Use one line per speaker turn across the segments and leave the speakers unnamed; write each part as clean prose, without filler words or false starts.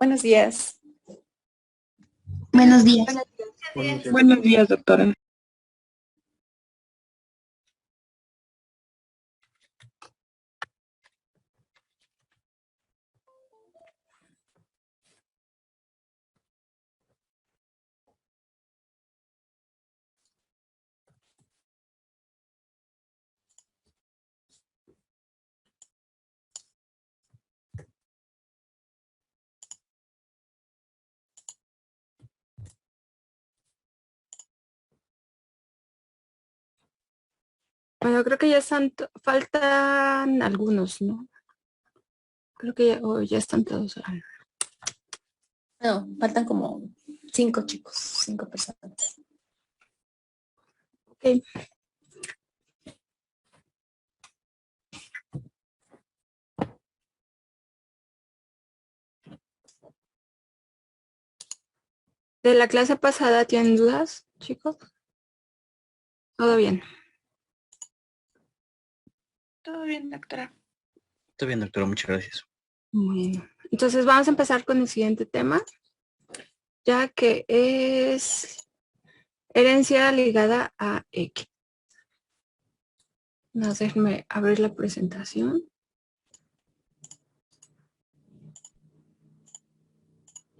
Buenos días.
Buenos días.
Buenos días, doctora.
Bueno, creo que ya faltan algunos, ¿no? Creo que ya están todos.
No, faltan como 5 chicos, 5 personas.
Ok. ¿De la clase pasada tienen dudas, chicos? ¿Todo bien?
Todo bien, doctora.
Todo bien, doctora, muchas gracias.
Bueno, entonces vamos a empezar con el siguiente tema, ya que es herencia ligada a X. No, déjenme abrir la presentación.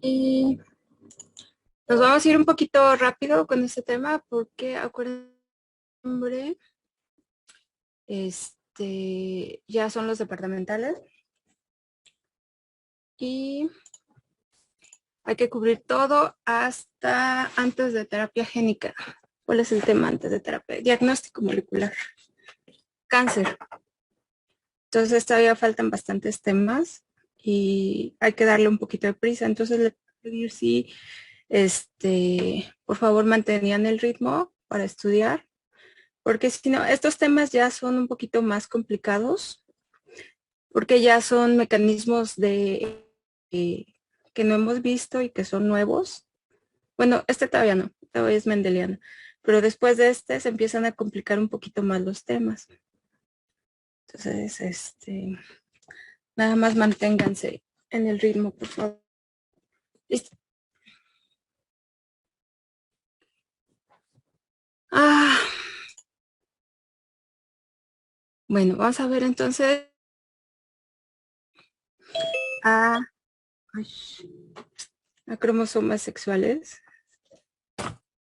Y nos vamos a ir un poquito rápido con este tema porque acuérdense, ya son los departamentales y hay que cubrir todo hasta antes de terapia génica. ¿Cuál es el tema antes de terapia? Diagnóstico molecular. Cáncer. Entonces todavía faltan bastantes temas y hay que darle un poquito de prisa. Entonces le puedo pedir si por favor mantenían el ritmo para estudiar, porque si no, estos temas ya son un poquito más complicados, porque ya son mecanismos que no hemos visto y que son nuevos. Bueno, todavía no, todavía es mendeliano, pero después de se empiezan a complicar un poquito más los temas. Entonces, nada más manténganse en el ritmo, por favor. ¿Listo? Bueno, vamos a ver entonces a cromosomas sexuales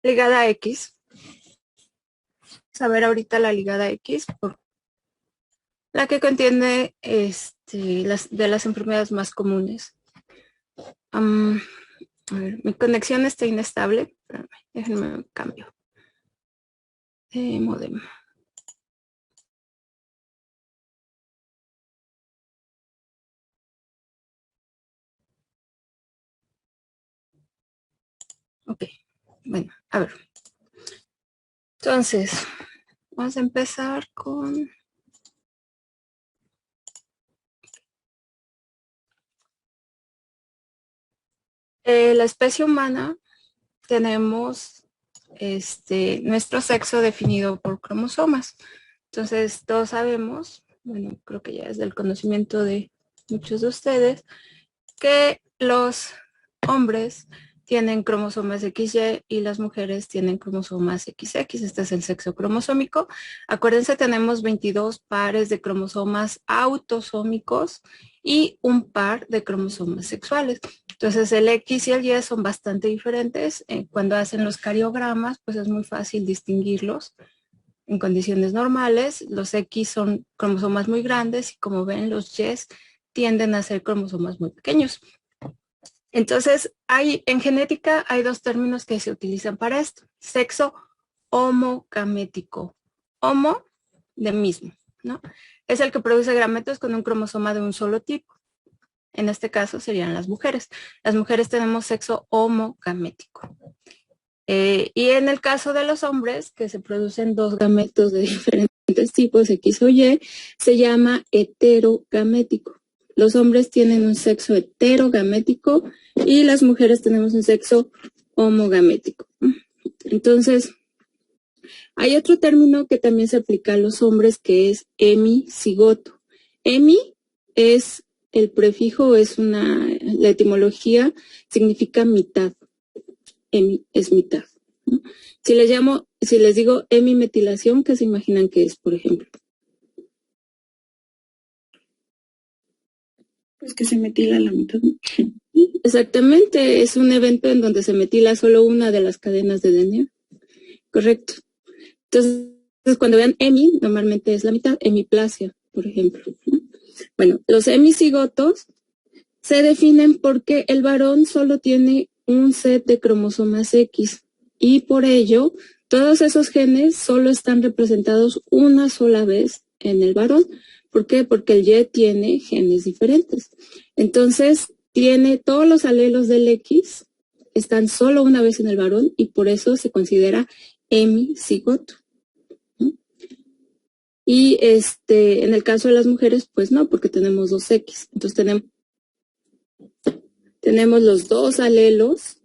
ligada a X. Vamos a ver ahorita la ligada X, la que contiene de las enfermedades más comunes. A ver, mi conexión está inestable. Espérame, déjenme cambio. Modem. Ok, bueno, a ver. Entonces, vamos a empezar con... la especie humana tenemos nuestro sexo definido por cromosomas. Entonces, todos sabemos, bueno, creo que ya es del conocimiento de muchos de ustedes, que los hombres tienen cromosomas XY y las mujeres tienen cromosomas XX. Este es el sexo cromosómico. Acuérdense, tenemos 22 pares de cromosomas autosómicos y un par de cromosomas sexuales. Entonces, el X y el Y son bastante diferentes. Cuando hacen los cariogramas, pues es muy fácil distinguirlos. En condiciones normales, los X son cromosomas muy grandes y como ven, los Y tienden a ser cromosomas muy pequeños. Entonces, en genética hay dos términos que se utilizan para esto. Sexo homogamético. Homo, de mismo, ¿no? Es el que produce gametos con un cromosoma de un solo tipo. En este caso serían las mujeres. Las mujeres tenemos sexo homogamético. Y en el caso de los hombres, que se producen dos gametos de diferentes tipos, X o Y, se llama heterogamético. Los hombres tienen un sexo heterogamético y las mujeres tenemos un sexo homogamético. Entonces, hay otro término que también se aplica a los hombres que es hemicigoto. Hemi es el prefijo es la etimología significa mitad. Hemi es mitad, ¿no? Si les digo hemimetilación, ¿qué se imaginan que es, por ejemplo?
Pues que se metila la mitad.
Exactamente, es un evento en donde se metila solo una de las cadenas de DNA. Correcto. Entonces, cuando vean hemi, normalmente es la mitad, hemiplasia, por ejemplo, ¿no? Bueno, los hemicigotos se definen porque el varón solo tiene un set de cromosomas X y por ello todos esos genes solo están representados una sola vez en el varón. ¿Por qué? Porque el Y tiene genes diferentes. Entonces, tiene todos los alelos del X, están solo una vez en el varón y por eso se considera hemicigoto. Y en el caso de las mujeres, pues no, porque tenemos dos X. Entonces tenemos los dos alelos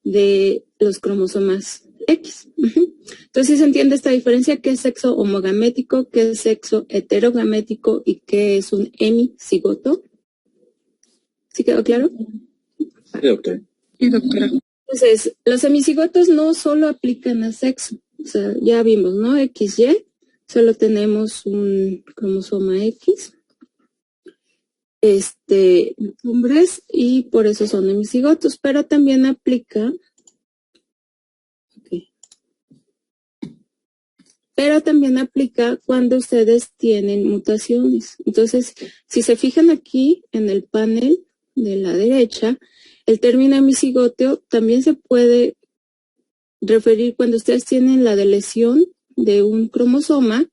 de los cromosomas X. Entonces, ¿sí se entiende esta diferencia? ¿Qué es sexo homogamético? ¿Qué es sexo heterogamético? ¿Y qué es un hemicigoto? ¿Sí quedó claro?
Sí, doctora.
Sí, doctora.
Entonces, los hemicigotos no solo aplican a sexo. O sea, ya vimos, ¿no? XY, solo tenemos un cromosoma X. Hombres, y por eso son hemicigotos, pero también aplica. Pero también aplica cuando ustedes tienen mutaciones. Entonces, si se fijan aquí en el panel de la derecha, el término hemicigoto también se puede referir cuando ustedes tienen la deleción de un cromosoma.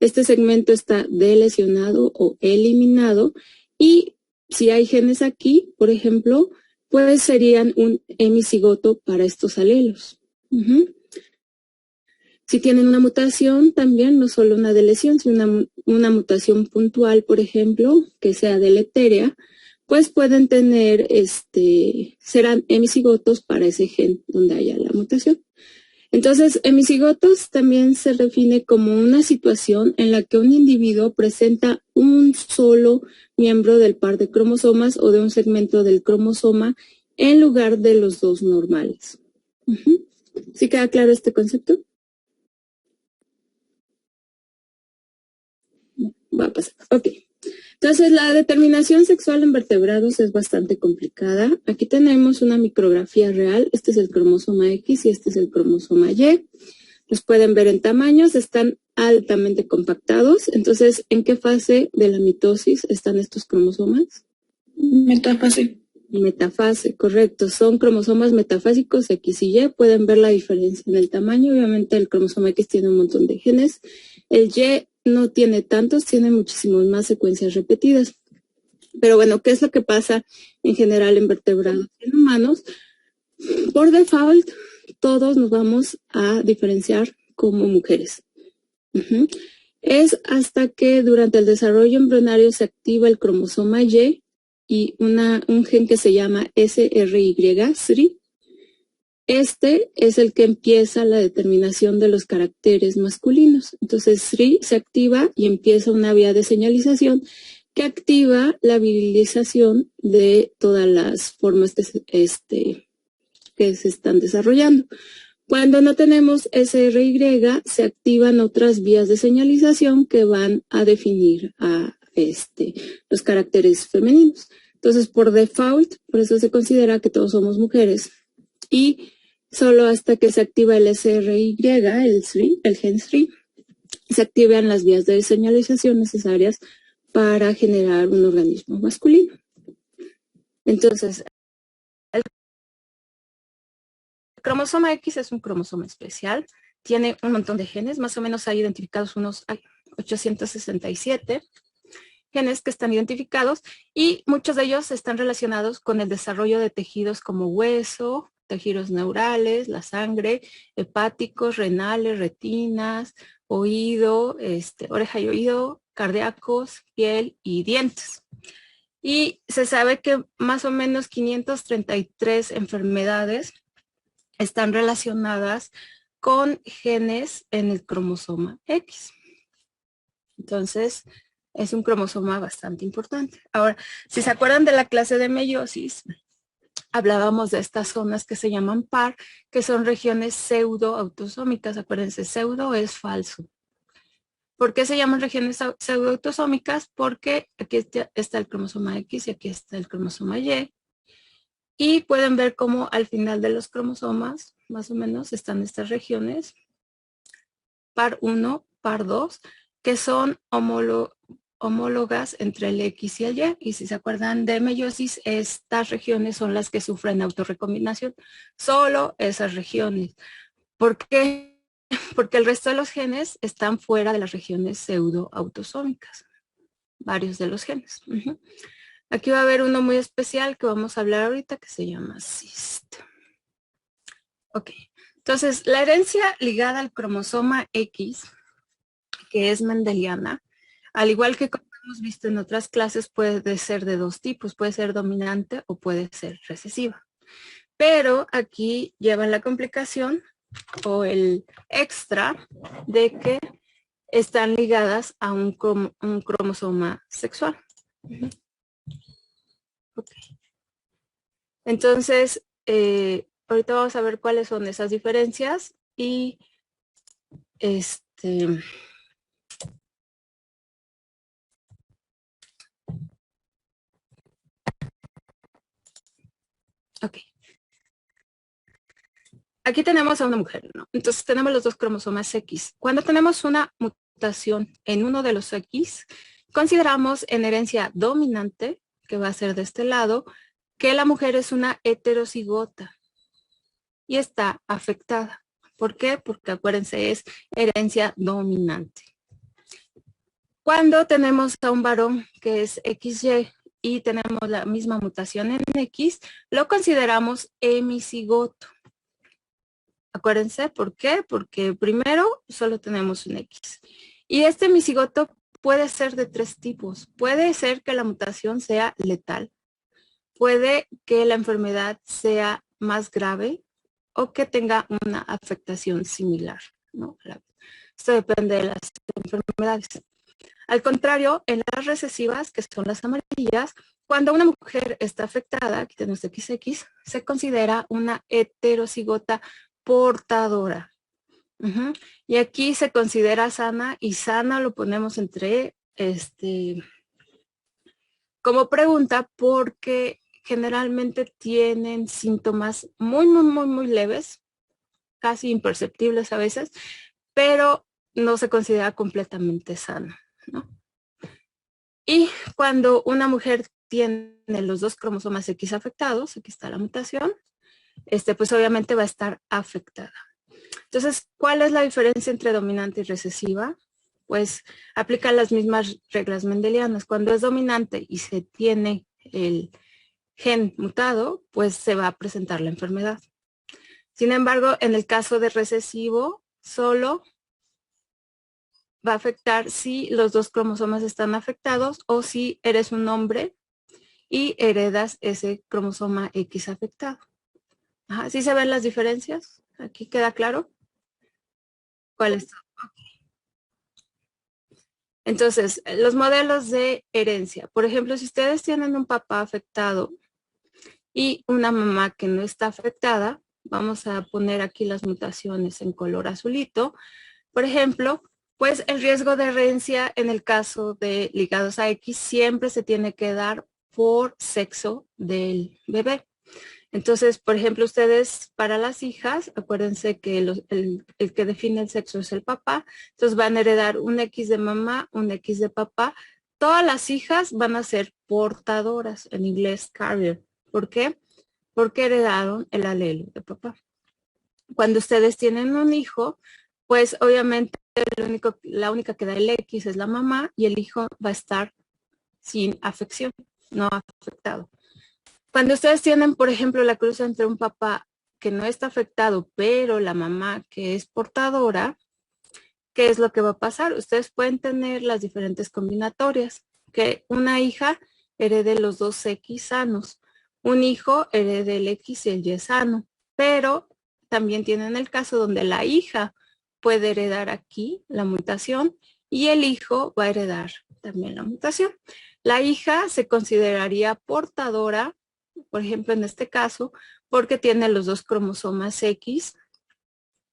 Este segmento está delecionado o eliminado y si hay genes aquí, por ejemplo, pues serían un hemicigoto para estos alelos. Si tienen una mutación, también no solo una deleción, sino una mutación puntual, por ejemplo, que sea deletérea, pues pueden tener, serán hemicigotos para ese gen donde haya la mutación. Entonces, hemicigotos también se define como una situación en la que un individuo presenta un solo miembro del par de cromosomas o de un segmento del cromosoma en lugar de los dos normales. ¿Sí queda claro este concepto? Va a pasar. Ok. Entonces, la determinación sexual en vertebrados es bastante complicada. Aquí tenemos una micrografía real. Este es el cromosoma X y este es el cromosoma Y. Los pueden ver en tamaños, están altamente compactados. Entonces, ¿en qué fase de la mitosis están estos cromosomas?
Metafase.
Metafase, correcto. Son cromosomas metafásicos X y Y. Pueden ver la diferencia en el tamaño. Obviamente, el cromosoma X tiene un montón de genes. El Y no tiene tantos, tiene muchísimas más secuencias repetidas. Pero bueno, ¿qué es lo que pasa en general en vertebrados y en humanos? Por default, todos nos vamos a diferenciar como mujeres. Es hasta que durante el desarrollo embrionario se activa el cromosoma y un gen que se llama SRY. Este es el que empieza la determinación de los caracteres masculinos. Entonces, SRY se activa y empieza una vía de señalización que activa la virilización de todas las formas que se están desarrollando. Cuando no tenemos SRY, se activan otras vías de señalización que van a definir a los caracteres femeninos. Entonces, por default, por eso se considera que todos somos mujeres. Y solo hasta que se activa el SRY, el gen SRY, se activan las vías de señalización necesarias para generar un organismo masculino. Entonces, el cromosoma X es un cromosoma especial, tiene un montón de genes, más o menos hay identificados unos 867 genes que están identificados y muchos de ellos están relacionados con el desarrollo de tejidos como hueso, tejidos neurales, la sangre, hepáticos, renales, retinas, oído, oreja y oído, cardíacos, piel y dientes. Y se sabe que más o menos 533 enfermedades están relacionadas con genes en el cromosoma X. Entonces, Es un cromosoma bastante importante. Ahora, si se acuerdan de la clase de meiosis, hablábamos de estas zonas que se llaman par, que son regiones pseudoautosómicas. Acuérdense, pseudo es falso. ¿Por qué se llaman regiones pseudoautosómicas? Porque aquí está el cromosoma X y aquí está el cromosoma Y. Y pueden ver cómo al final de los cromosomas, más o menos, están estas regiones, par 1, par 2, que son homólogas entre el X y el Y. Y si se acuerdan de meiosis, estas regiones son las que sufren autorrecombinación. Solo esas regiones. ¿Por qué? Porque el resto de los genes están fuera de las regiones pseudoautosómicas. Varios de los genes. Aquí va a haber uno muy especial que vamos a hablar ahorita que se llama CIST. Ok. Entonces, la herencia ligada al cromosoma X, que es mendeliana, al igual que como hemos visto en otras clases, puede ser de dos tipos. Puede ser dominante o puede ser recesiva. Pero aquí llevan la complicación o el extra de que están ligadas a un cromosoma sexual. Okay. Entonces, ahorita vamos a ver cuáles son esas diferencias y ok. Aquí tenemos a una mujer, ¿no? Entonces tenemos los dos cromosomas X. Cuando tenemos una mutación en uno de los X, consideramos en herencia dominante, que va a ser de este lado, que la mujer es una heterocigota y está afectada. ¿Por qué? Porque acuérdense, es herencia dominante. Cuando tenemos a un varón que es XY y tenemos la misma mutación en X, lo consideramos hemicigoto. Acuérdense, ¿por qué? Porque primero solo tenemos un X. Y este hemicigoto puede ser de tres tipos. Puede ser que la mutación sea letal. Puede que la enfermedad sea más grave o que tenga una afectación similar, ¿no? Esto depende de las enfermedades. Al contrario, en las recesivas, que son las amarillas, cuando una mujer está afectada, aquí tenemos XX, se considera una heterocigota portadora. Y aquí se considera sana, y sana lo ponemos entre como pregunta porque generalmente tienen síntomas muy leves, casi imperceptibles a veces, pero no se considera completamente sana, ¿no? Y cuando una mujer tiene los dos cromosomas X afectados, aquí está la mutación, pues obviamente va a estar afectada. Entonces, ¿cuál es la diferencia entre dominante y recesiva? Pues aplica las mismas reglas mendelianas. Cuando es dominante y se tiene el gen mutado, pues se va a presentar la enfermedad. Sin embargo, en el caso de recesivo, solo va a afectar si los dos cromosomas están afectados o si eres un hombre y heredas ese cromosoma X afectado. Ajá, ¿sí se ven las diferencias? ¿Aquí queda claro? ¿Cuál es? Entonces, los modelos de herencia. Por ejemplo, si ustedes tienen un papá afectado y una mamá que no está afectada, vamos a poner aquí las mutaciones en color azulito. Por ejemplo, pues el riesgo de herencia en el caso de ligados a X siempre se tiene que dar por sexo del bebé. Entonces, por ejemplo, ustedes para las hijas, acuérdense que el que define el sexo es el papá, entonces van a heredar un X de mamá, un X de papá. Todas las hijas van a ser portadoras, en inglés carrier. ¿Por qué? Porque heredaron el alelo de papá. Cuando ustedes tienen un hijo, pues obviamente la única que da el X es la mamá y el hijo va a estar sin afección, no afectado. Cuando ustedes tienen, por ejemplo, la cruz entre un papá que no está afectado, pero la mamá que es portadora, ¿qué es lo que va a pasar? Ustedes pueden tener las diferentes combinatorias, que una hija herede los dos X sanos, un hijo herede el X y el Y sano, pero también tienen el caso donde la hija puede heredar aquí la mutación y el hijo va a heredar también la mutación. La hija se consideraría portadora, por ejemplo, en este caso, porque tiene los 2 cromosomas X,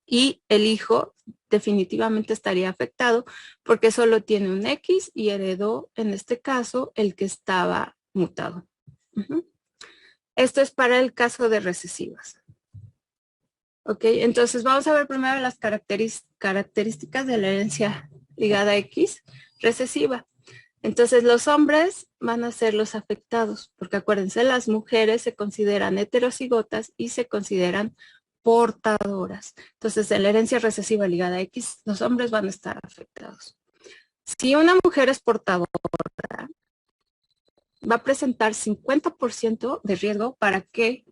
y el hijo definitivamente estaría afectado porque solo tiene un X y heredó, en este caso, el que estaba mutado. Esto es para el caso de recesivas. Ok, entonces vamos a ver primero las características de la herencia ligada a X recesiva. Entonces los hombres van a ser los afectados, porque acuérdense, las mujeres se consideran heterocigotas y se consideran portadoras. Entonces en la herencia recesiva ligada a X, los hombres van a estar afectados. Si una mujer es portadora, va a presentar 50% de riesgo para que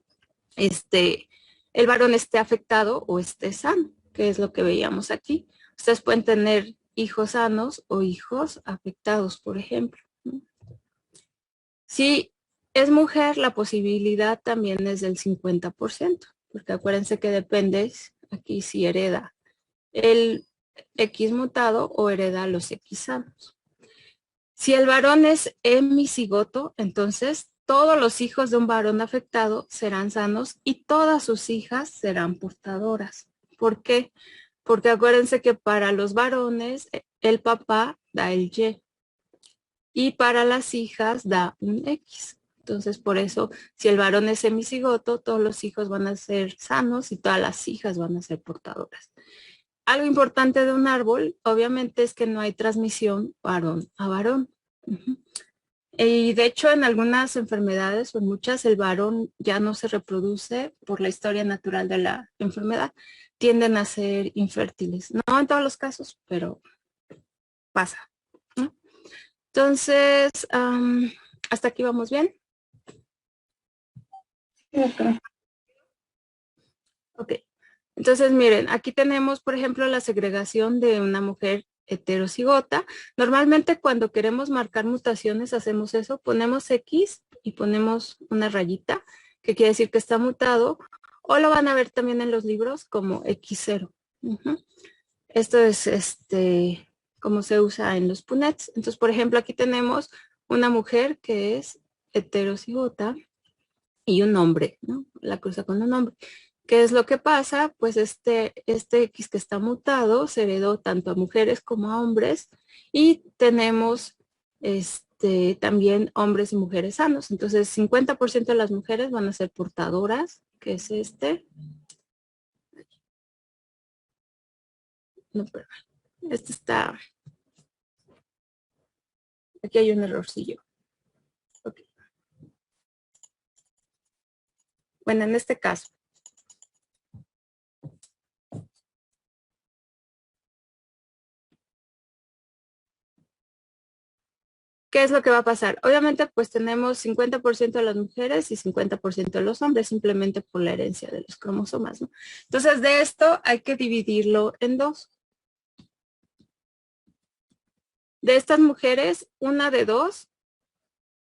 el varón esté afectado o esté sano, que es lo que veíamos aquí. Ustedes pueden tener hijos sanos o hijos afectados, por ejemplo. Si es mujer, la posibilidad también es del 50%, porque acuérdense que depende aquí si hereda el X mutado o hereda los X sanos. Si el varón es hemicigoto, entonces todos los hijos de un varón afectado serán sanos y todas sus hijas serán portadoras. ¿Por qué? Porque acuérdense que para los varones el papá da el Y y para las hijas da un X. Entonces, por eso, si el varón es hemicigoto, todos los hijos van a ser sanos y todas las hijas van a ser portadoras. Algo importante de un árbol, obviamente, es que no hay transmisión varón a varón. Y de hecho, en algunas enfermedades o en muchas, el varón ya no se reproduce por la historia natural de la enfermedad. Tienden a ser infértiles. No en todos los casos, pero pasa. Entonces, ¿hasta aquí vamos bien? Ok. Entonces, miren, aquí tenemos, por ejemplo, la segregación de una mujer heterocigota. Normalmente cuando queremos marcar mutaciones hacemos eso, ponemos X y ponemos una rayita, que quiere decir que está mutado, o lo van a ver también en los libros como X0. Esto es como se usa en los punets. Entonces, por ejemplo, aquí tenemos una mujer que es heterocigota y un hombre, ¿no? La cruza con un hombre. ¿Qué es lo que pasa? Pues este X que está mutado se heredó tanto a mujeres como a hombres y tenemos también hombres y mujeres sanos. Entonces, 50% de las mujeres van a ser portadoras, que es este. No, perdón. Este está... Aquí hay un errorcillo. Okay. Bueno, en este caso, ¿qué es lo que va a pasar? Obviamente, pues tenemos 50% de las mujeres y 50% de los hombres, simplemente por la herencia de los cromosomas, ¿no? Entonces, de esto hay que dividirlo en 2. De estas mujeres, una de 2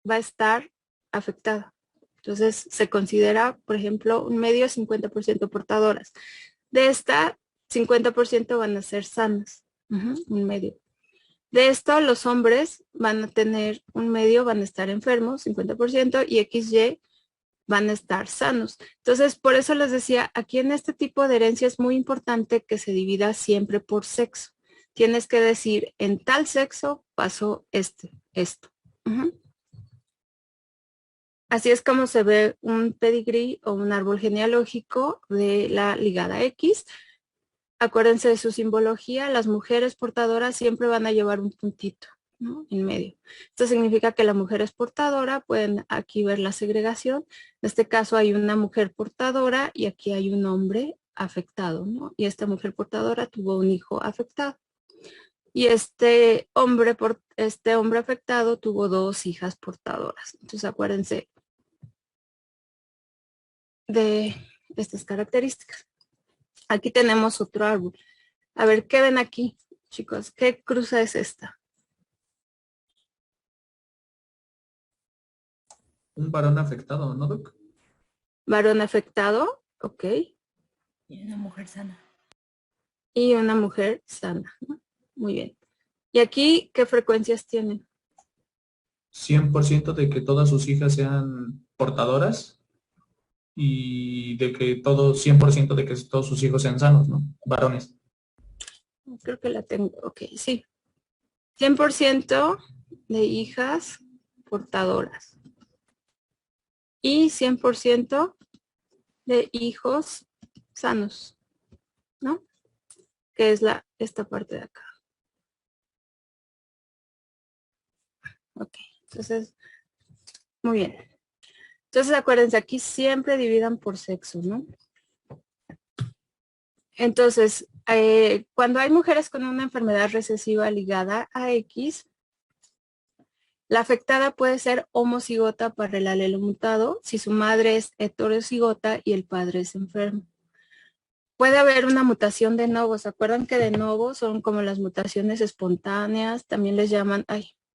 va a estar afectada. Entonces, se considera, por ejemplo, un medio 50% portadoras. De esta, 50% van a ser sanas, un medio. De esto, los hombres van a tener un medio, van a estar enfermos, 50%, y XY van a estar sanos. Entonces, por eso les decía, aquí en este tipo de herencia es muy importante que se divida siempre por sexo. Tienes que decir, en tal sexo pasó esto. Así es como se ve un pedigrí o un árbol genealógico de la ligada X. Acuérdense de su simbología, las mujeres portadoras siempre van a llevar un puntito, ¿no? En medio. Esto significa que la mujer es portadora, pueden aquí ver la segregación. En este caso hay una mujer portadora y aquí hay un hombre afectado, ¿no? Y esta mujer portadora tuvo un hijo afectado. Y este hombre afectado tuvo 2 hijas portadoras. Entonces acuérdense de estas características. Aquí tenemos otro árbol. A ver, ¿qué ven aquí, chicos? ¿Qué cruza es esta?
Un varón afectado, ¿no, Doc?
Varón afectado, ok.
Y una mujer sana.
Y una mujer sana, ¿no? Muy bien. ¿Y aquí qué frecuencias tienen?
100% de que todas sus hijas sean portadoras y de que 100% de que todos sus hijos sean sanos, ¿no? Varones.
Creo que la tengo. Ok, sí. 100% de hijas portadoras. Y 100% de hijos sanos, ¿no? Que es esta parte de acá. Ok, entonces, muy bien. Entonces, acuérdense, aquí siempre dividan por sexo, ¿no? Entonces, cuando hay mujeres con una enfermedad recesiva ligada a X, la afectada puede ser homocigota para el alelo mutado si su madre es heterocigota y el padre es enfermo. Puede haber una mutación de novo. ¿Se acuerdan que de novo son como las mutaciones espontáneas? También les llaman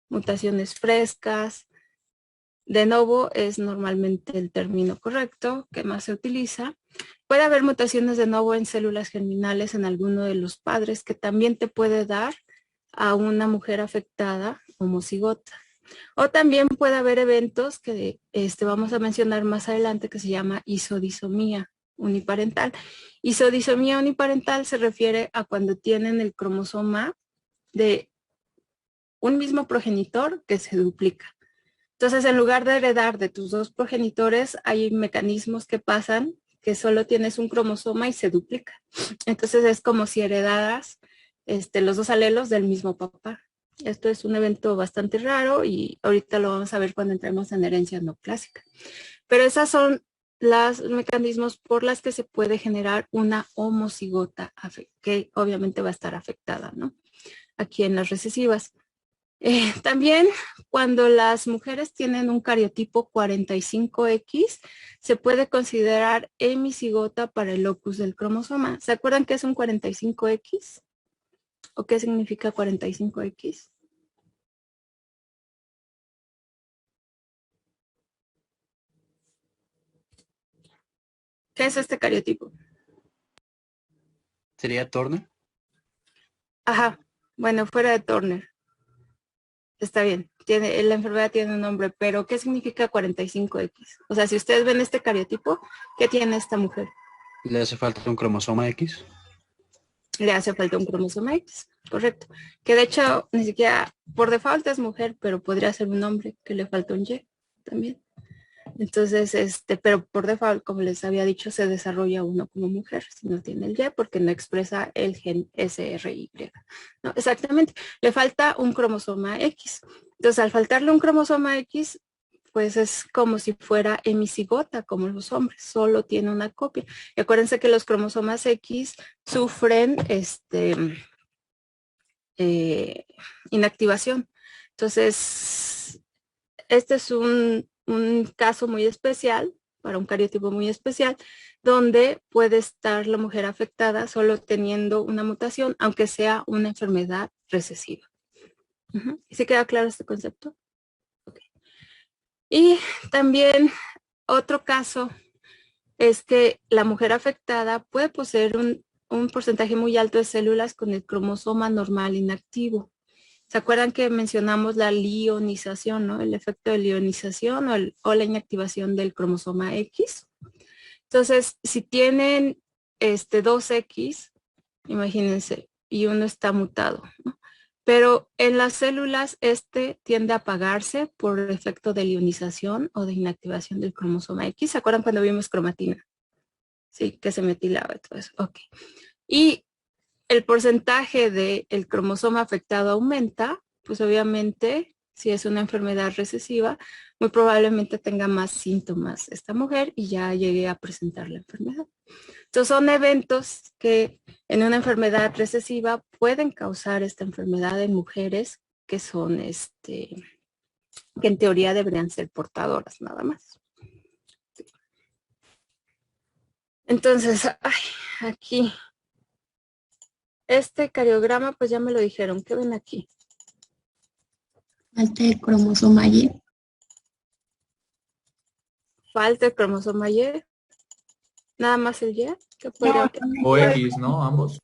mutaciones frescas. De novo es normalmente el término correcto que más se utiliza. Puede haber mutaciones de novo en células germinales en alguno de los padres que también te puede dar a una mujer afectada homocigota. O también puede haber eventos que vamos a mencionar más adelante que se llama isodisomía uniparental. Isodisomía uniparental se refiere a cuando tienen el cromosoma de un mismo progenitor que se duplica. Entonces, en lugar de heredar de tus dos progenitores, hay mecanismos que pasan que solo tienes un cromosoma y se duplica. Entonces, es como si heredaras los dos alelos del mismo papá. Esto es un evento bastante raro y ahorita lo vamos a ver cuando entremos en herencia no clásica. Pero esas son los mecanismos por las que se puede generar una homocigota que obviamente va a estar afectada, ¿no? Aquí en las recesivas. También cuando las mujeres tienen un cariotipo 45X, se puede considerar hemicigota para el locus del cromosoma. ¿Se acuerdan qué es un 45X? ¿O qué significa 45X? ¿Qué es este cariotipo?
¿Sería Turner?
Ajá, bueno, fuera de Turner. Está bien, la enfermedad tiene un nombre, pero ¿qué significa 45X? O sea, si ustedes ven este cariotipo, ¿qué tiene esta mujer?
¿Le hace falta un cromosoma X?
Le hace falta un cromosoma X, correcto. Que de hecho, ni siquiera por default es mujer, pero podría ser un hombre que le falta un Y también. Entonces, pero por default, como les había dicho, se desarrolla uno como mujer, si no tiene el Y, porque no expresa el gen SRY. No, exactamente, le falta un cromosoma X. Entonces, al faltarle un cromosoma X, pues es como si fuera hemicigota, como los hombres, solo tiene una copia. Y acuérdense que los cromosomas X sufren inactivación. Entonces, este es un caso muy especial, para un cariotipo muy especial, donde puede estar la mujer afectada solo teniendo una mutación, aunque sea una enfermedad recesiva. ¿Sí queda claro este concepto? Okay. Y también otro caso es que la mujer afectada puede poseer un porcentaje muy alto de células con el cromosoma normal inactivo. ¿Se acuerdan que mencionamos la lionización, ¿no? El efecto de lionización o la inactivación del cromosoma X. Entonces, si tienen 2X, imagínense, y uno está mutado, ¿no? Pero en las células tiende a apagarse por efecto de lionización o de inactivación del cromosoma X. ¿Se acuerdan cuando vimos cromatina? Sí, que se metilaba y todo eso. Ok. Y el porcentaje del cromosoma afectado aumenta, pues obviamente, si es una enfermedad recesiva, muy probablemente tenga más síntomas esta mujer y ya llegue a presentar la enfermedad. Entonces son eventos que en una enfermedad recesiva pueden causar esta enfermedad en mujeres que son, que en teoría deberían ser portadoras nada más. Entonces, aquí, este cariograma, pues ya me lo dijeron. ¿Qué ven aquí?
Falta el cromosoma Y.
Falta el cromosoma Y. Nada más el Y. ¿Qué podría
O X, ¿no? Ambos.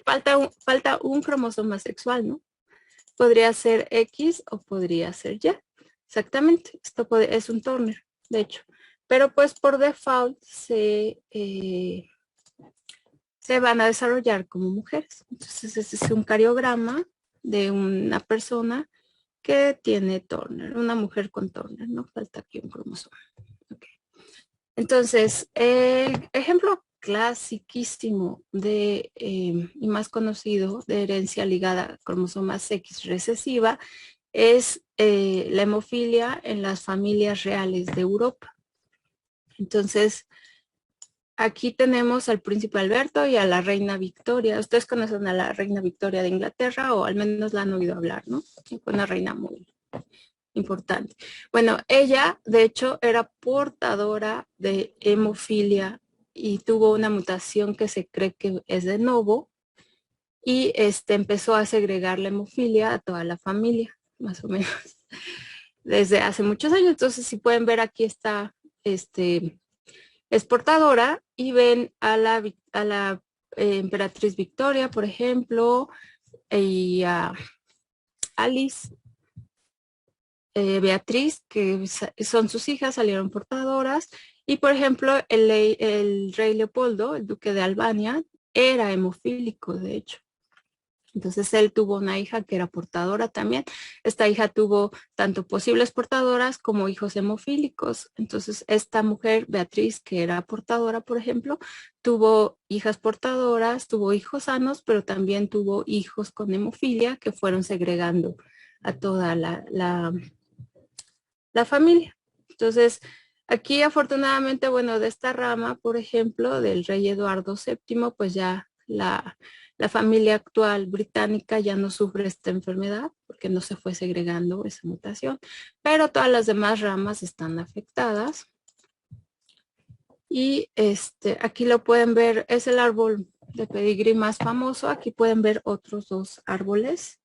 Falta un cromosoma sexual, ¿no? podría ser X o podría ser Y. Exactamente, esto es un Turner, de hecho. Pero pues por default se van a desarrollar como mujeres. Entonces este es un cariograma de una persona que tiene Turner, una mujer con Turner, ¿no? Falta aquí un cromosoma. Okay. Entonces, ejemplo clasiquísimo de, y más conocido de herencia ligada a cromosomas X recesiva es la hemofilia en las familias reales de Europa. Entonces, aquí tenemos al príncipe Alberto y a la reina Victoria. Ustedes conocen a la reina Victoria de Inglaterra o al menos la han oído hablar, ¿no? Fue una reina muy importante. Bueno, ella de hecho era portadora de hemofilia y tuvo una mutación que se cree que es de novo y empezó a segregar la hemofilia a toda la familia, más o menos, desde hace muchos años. Entonces, si pueden ver aquí está, es portadora y ven a la emperatriz Victoria, por ejemplo, y a Alice, Beatriz, que son sus hijas, salieron portadoras. Y por ejemplo, el rey Leopoldo, el duque de Albania, era hemofílico, de hecho. Entonces él tuvo una hija que era portadora también. Esta hija tuvo tanto posibles portadoras como hijos hemofílicos. Entonces esta mujer, Beatriz, que era portadora, por ejemplo, tuvo hijas portadoras, tuvo hijos sanos, pero también tuvo hijos con hemofilia que fueron segregando a toda la familia. Entonces, aquí afortunadamente, bueno, de esta rama, por ejemplo, del rey Eduardo VII, pues ya la familia actual británica ya no sufre esta enfermedad porque no se fue segregando esa mutación, pero todas las demás ramas están afectadas. Y aquí lo pueden ver, es el árbol de pedigrí más famoso. Aquí pueden ver otros dos árboles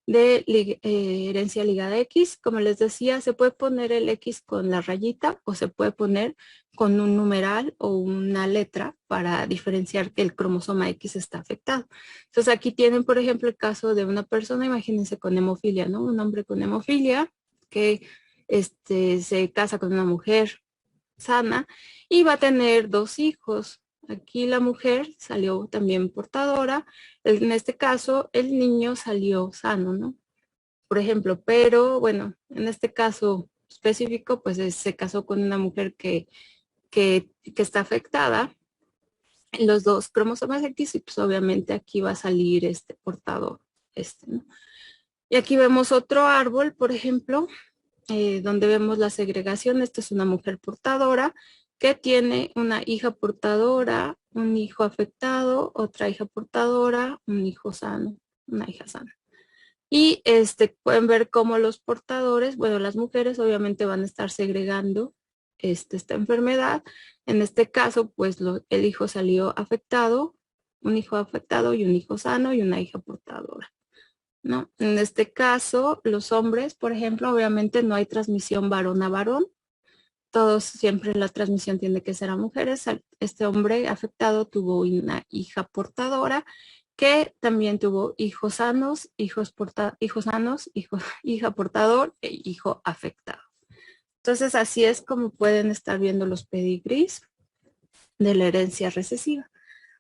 de herencia ligada X. Como les decía, se puede poner el X con la rayita o se puede poner con un numeral o una letra para diferenciar que el cromosoma X está afectado. Entonces aquí tienen, por ejemplo, el caso de una persona, imagínense con hemofilia, ¿no? Un hombre con hemofilia que se casa con una mujer sana y va a tener 2 hijos. Aquí la mujer salió también portadora. En este caso, el niño salió sano, ¿no? Por ejemplo, pero bueno, en este caso específico, pues se casó con una mujer que está afectada en los 2 cromosomas X y pues obviamente aquí va a salir este portador, ¿no? Y aquí vemos otro árbol, por ejemplo, donde vemos la segregación. Esta es una mujer portadora que tiene una hija portadora, un hijo afectado, otra hija portadora, un hijo sano, una hija sana. Y pueden ver cómo los portadores, bueno, las mujeres obviamente van a estar segregando esta enfermedad. En este caso, pues el hijo salió afectado, un hijo afectado y un hijo sano y una hija portadora, ¿no? En este caso, los hombres, por ejemplo, obviamente no hay transmisión varón a varón. Todos siempre la transmisión tiene que ser a mujeres. Este hombre afectado tuvo una hija portadora que también tuvo hijos sanos, hija portador e hijo afectado. Entonces, así es como pueden estar viendo los pedigrís de la herencia recesiva.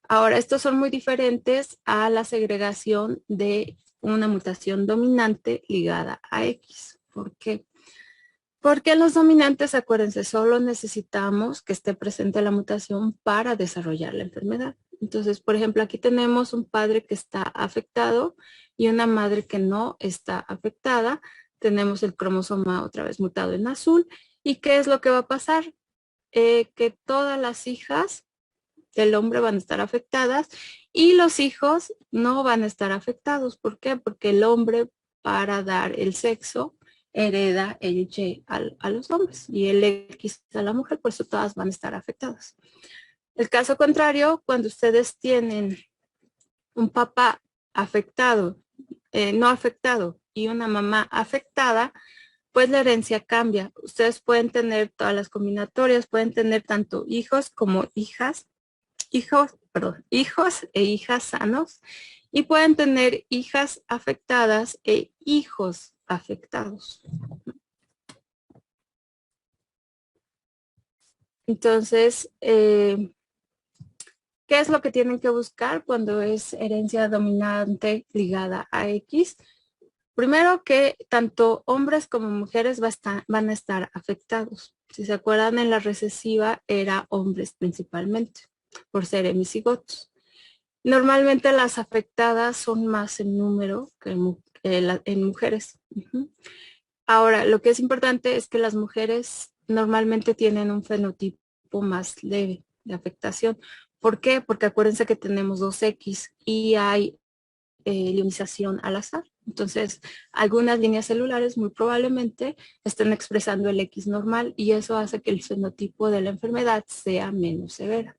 Ahora, estos son muy diferentes a la segregación de una mutación dominante ligada a X. ¿Por qué? Porque los dominantes, acuérdense, solo necesitamos que esté presente la mutación para desarrollar la enfermedad. Entonces, por ejemplo, aquí tenemos un padre que está afectado y una madre que no está afectada. Tenemos el cromosoma otra vez mutado en azul. ¿Y qué es lo que va a pasar? Que todas las hijas del hombre van a estar afectadas y los hijos no van a estar afectados. ¿Por qué? Porque el hombre, para dar el sexo, hereda el Y a los hombres y el X a la mujer, por eso todas van a estar afectadas. El caso contrario, cuando ustedes tienen un papá afectado, no afectado y una mamá afectada, pues la herencia cambia. Ustedes pueden tener todas las combinatorias, pueden tener tanto hijos como hijos e hijas sanos y pueden tener hijas afectadas e hijos afectados. Entonces, ¿qué es lo que tienen que buscar cuando es herencia dominante ligada a X? Primero que tanto hombres como mujeres van a estar afectados. Si se acuerdan, en la recesiva era hombres principalmente, por ser hemicigotos. Normalmente las afectadas son más en número que en mujeres. Ahora, lo que es importante es que las mujeres normalmente tienen un fenotipo más leve de afectación. ¿Por qué? Porque acuérdense que tenemos 2X y hay ionización al azar. Entonces, algunas líneas celulares muy probablemente estén expresando el X normal y eso hace que el fenotipo de la enfermedad sea menos severa.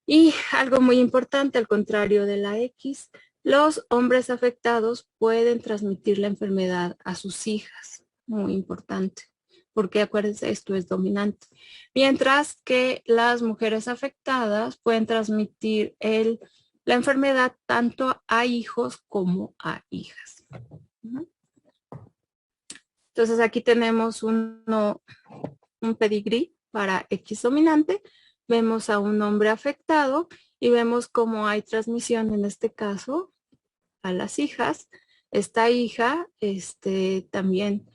Y algo muy importante, al contrario de la X, los hombres afectados pueden transmitir la enfermedad a sus hijas. Muy importante, porque acuérdense, esto es dominante. Mientras que las mujeres afectadas pueden transmitir la enfermedad tanto a hijos como a hijas. Entonces aquí tenemos un pedigrí para X dominante. Vemos a un hombre afectado y vemos cómo hay transmisión en este caso a las hijas. Esta hija también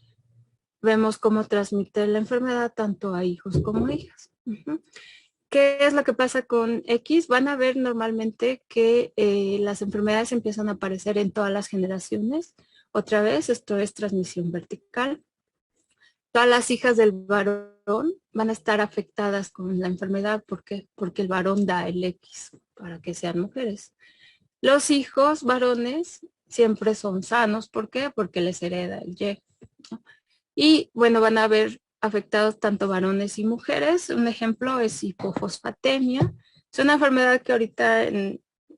vemos cómo transmite la enfermedad tanto a hijos como a hijas. ¿Qué es lo que pasa con X? Van a ver normalmente que las enfermedades empiezan a aparecer en todas las generaciones. Otra vez, esto es transmisión vertical. Todas las hijas del varón van a estar afectadas con la enfermedad. ¿Por qué? Porque el varón da el X para que sean mujeres. Los hijos varones siempre son sanos. ¿Por qué? Porque les hereda el Y. Y bueno, van a ver afectados tanto varones y mujeres. Un ejemplo es hipofosfatemia. Es una enfermedad que ahorita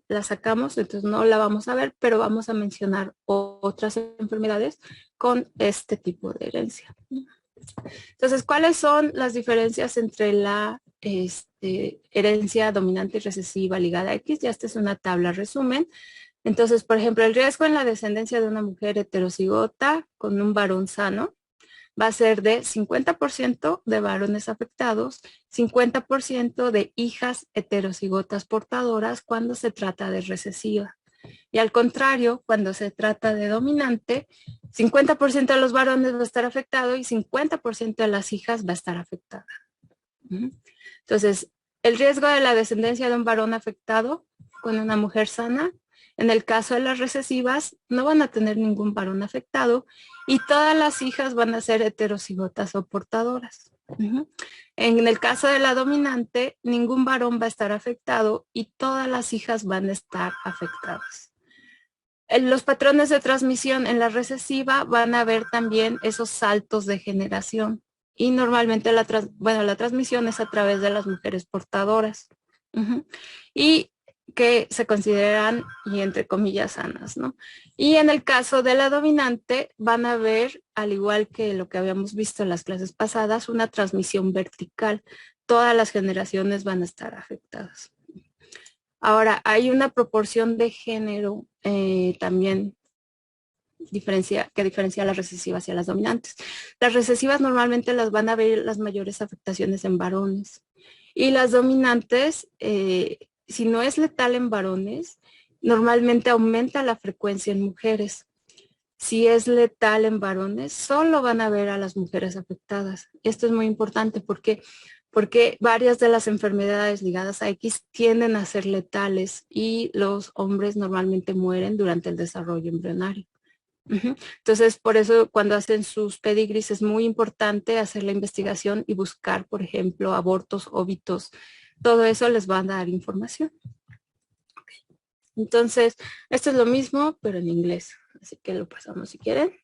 la sacamos, entonces no la vamos a ver, pero vamos a mencionar otras enfermedades con este tipo de herencia. Entonces, ¿cuáles son las diferencias entre la herencia dominante y recesiva ligada a X? Ya esta es una tabla resumen. Entonces, por ejemplo, el riesgo en la descendencia de una mujer heterocigota con un varón sano va a ser de 50% de varones afectados, 50% de hijas heterocigotas portadoras cuando se trata de recesiva. Y al contrario, cuando se trata de dominante, 50% de los varones va a estar afectado y 50% de las hijas va a estar afectada. Entonces, el riesgo de la descendencia de un varón afectado con una mujer sana, en el caso de las recesivas, no van a tener ningún varón afectado y todas las hijas van a ser heterocigotas o portadoras. En el caso de la dominante, ningún varón va a estar afectado y todas las hijas van a estar afectadas. Los patrones de transmisión en la recesiva van a ver también esos saltos de generación y normalmente la transmisión es a través de las mujeres portadoras y que se consideran, y entre comillas, sanas, ¿no? Y en el caso de la dominante van a ver, al igual que lo que habíamos visto en las clases pasadas, una transmisión vertical. Todas las generaciones van a estar afectadas. Ahora, hay una proporción de género también que diferencia a las recesivas y a las dominantes. Las recesivas normalmente las van a ver las mayores afectaciones en varones. Y las dominantes, si no es letal en varones, normalmente aumenta la frecuencia en mujeres. Si es letal en varones, solo van a ver a las mujeres afectadas. Esto es muy importante porque varias de las enfermedades ligadas a X tienden a ser letales y los hombres normalmente mueren durante el desarrollo embrionario. Entonces, por eso cuando hacen sus pedigris es muy importante hacer la investigación y buscar, por ejemplo, abortos, óbitos. Todo eso les va a dar información. Entonces, esto es lo mismo, pero en inglés. Así que lo pasamos si quieren.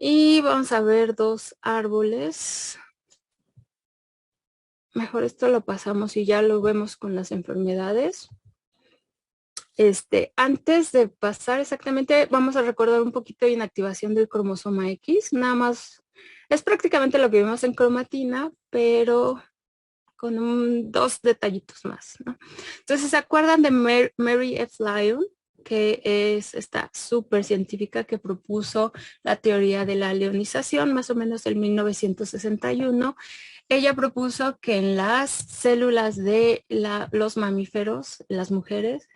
Y vamos a ver dos árboles. Mejor esto lo pasamos y ya lo vemos con las enfermedades. Antes de pasar exactamente, vamos a recordar un poquito de inactivación del cromosoma X. Nada más, es prácticamente lo que vimos en cromatina, pero con dos detallitos más, ¿no? Entonces, ¿se acuerdan de Mary F. Lyon? que es esta súper científica que propuso la teoría de la leonización, más o menos en 1961. Ella propuso que en las células de los mamíferos, las mujeres,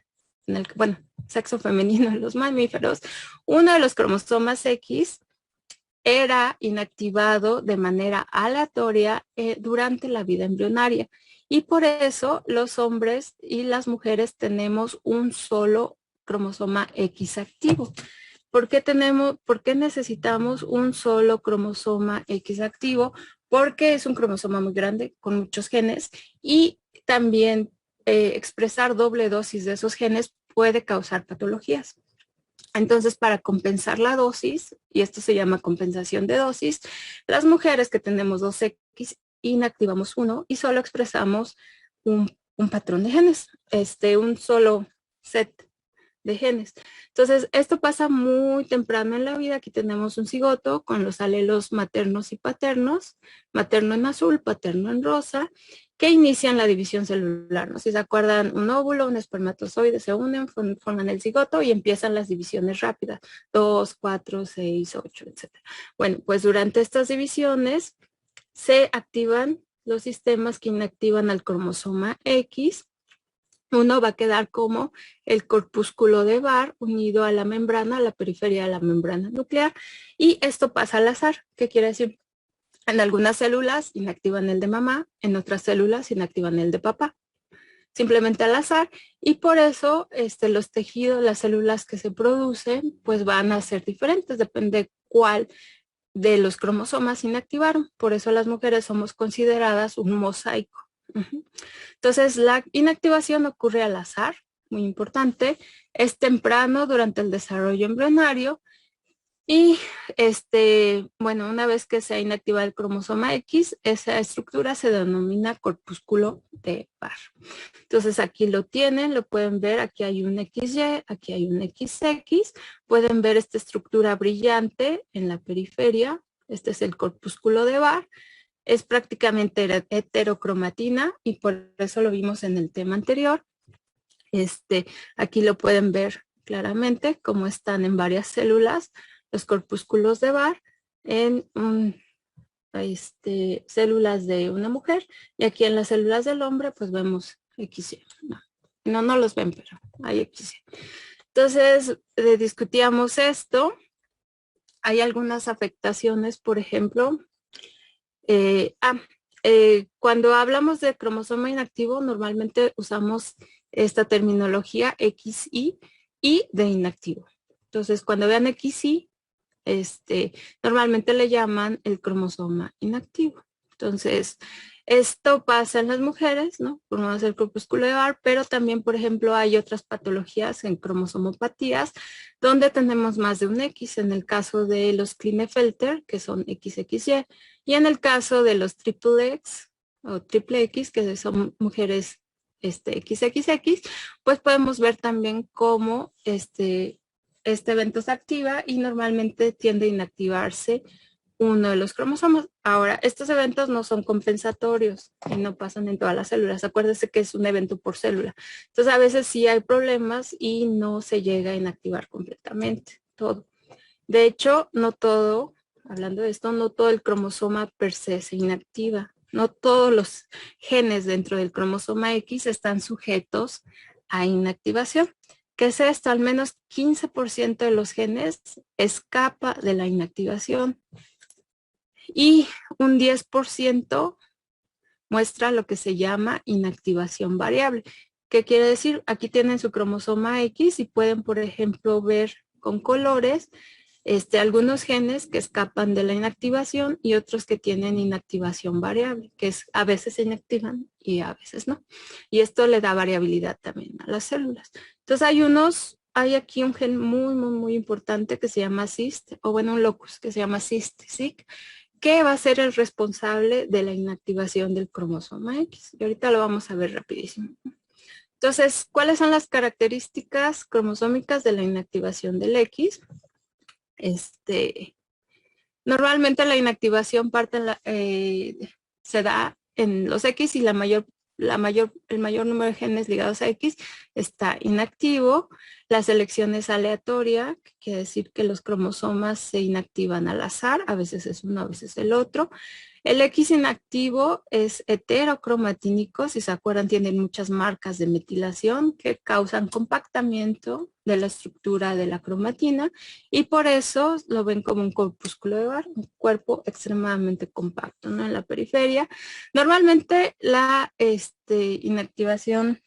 bueno, sexo femenino en los mamíferos, uno de los cromosomas X era inactivado de manera aleatoria durante la vida embrionaria. Y por eso los hombres y las mujeres tenemos un solo cromosoma X activo. ¿Por qué necesitamos un solo cromosoma X activo? Porque es un cromosoma muy grande con muchos genes y también expresar doble dosis de esos genes puede causar patologías. Entonces, para compensar la dosis, y esto se llama compensación de dosis, las mujeres que tenemos 2X inactivamos uno y solo expresamos un patrón de genes, un solo set de genes. Entonces, esto pasa muy temprano en la vida. Aquí tenemos un cigoto con los alelos maternos y paternos, materno en azul, paterno en rosa, que inician la división celular, ¿no? Si se acuerdan, un óvulo, un espermatozoide se unen, forman el cigoto y empiezan las divisiones rápidas, 2, 4, 6, 8, etc. Bueno, pues durante estas divisiones se activan los sistemas que inactivan al cromosoma X. Uno va a quedar como el corpúsculo de Barr unido a la membrana, a la periferia de la membrana nuclear, y esto pasa al azar. ¿Qué quiere decir? En algunas células inactivan el de mamá, en otras células inactivan el de papá. Simplemente al azar, y por eso los tejidos, las células que se producen, pues van a ser diferentes, depende cuál de los cromosomas inactivaron. Por eso las mujeres somos consideradas un mosaico. Entonces, la inactivación ocurre al azar, muy importante, es temprano durante el desarrollo embrionario y, bueno, una vez que se ha inactivado el cromosoma X, esa estructura se denomina corpúsculo de Barr. Entonces, aquí lo tienen, lo pueden ver, aquí hay un XY, aquí hay un XX, pueden ver esta estructura brillante en la periferia, este es el corpúsculo de Barr. Es prácticamente heterocromatina y por eso lo vimos en el tema anterior. Aquí lo pueden ver claramente cómo están en varias células los corpúsculos de Barr en células de una mujer y aquí en las células del hombre pues vemos XY. No los ven, pero hay XY. Entonces discutíamos esto. Hay algunas afectaciones, por ejemplo, cuando hablamos de cromosoma inactivo, normalmente usamos esta terminología XY y de inactivo. Entonces, cuando vean XY, normalmente le llaman el cromosoma inactivo. Entonces, esto pasa en las mujeres, ¿no? Formamos el corpúsculo de Barr, pero también, por ejemplo, hay otras patologías en cromosomopatías donde tenemos más de un X, en el caso de los Klinefelter, que son XXY, y en el caso de los triple X o triple X, que son mujeres XXX, pues podemos ver también cómo este evento se activa y normalmente tiende a inactivarse uno de los cromosomas. Ahora, estos eventos no son compensatorios y no pasan en todas las células. Acuérdense que es un evento por célula. Entonces, a veces sí hay problemas y no se llega a inactivar completamente todo. De hecho, no todo, hablando de esto, no todo el cromosoma per se se inactiva. No todos los genes dentro del cromosoma X están sujetos a inactivación. ¿Qué es esto? Al menos 15% de los genes escapa de la inactivación y un 10% muestra lo que se llama inactivación variable. ¿Qué quiere decir? Aquí tienen su cromosoma X y pueden, por ejemplo, ver con colores algunos genes que escapan de la inactivación y otros que tienen inactivación variable, que es a veces se inactivan y a veces no. Y esto le da variabilidad también a las células. Entonces hay aquí un gen muy, muy, muy importante que se llama CIST, o bueno, un locus que se llama CIST, que va a ser el responsable de la inactivación del cromosoma X. Y ahorita lo vamos a ver rapidísimo. Entonces, ¿cuáles son las características cromosómicas de la inactivación del X? Normalmente la inactivación se da en los X y el mayor número de genes ligados a X está inactivo. La selección es aleatoria, que quiere decir que los cromosomas se inactivan al azar, a veces es uno, a veces el otro. El X inactivo es heterocromatínico, si se acuerdan tienen muchas marcas de metilación que causan compactamiento de la estructura de la cromatina y por eso lo ven como un corpúsculo de Barr, un cuerpo extremadamente compacto, ¿no? En la periferia. Normalmente la inactivación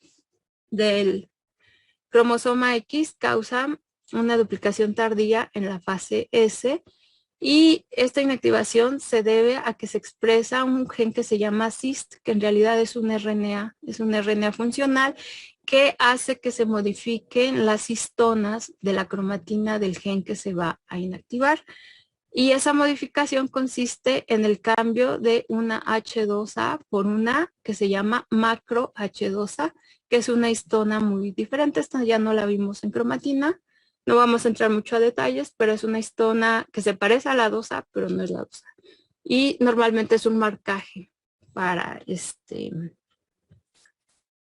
del cromosoma X causa una duplicación tardía en la fase S y esta inactivación se debe a que se expresa un gen que se llama CIST, que en realidad es un RNA funcional que hace que se modifiquen las histonas de la cromatina del gen que se va a inactivar. Y esa modificación consiste en el cambio de una H2A por una que se llama macro H2A, que es una histona muy diferente. Esta ya no la vimos en cromatina. No vamos a entrar mucho a detalles, pero es una histona que se parece a la 2A, pero no es la 2A. Y normalmente es un marcaje para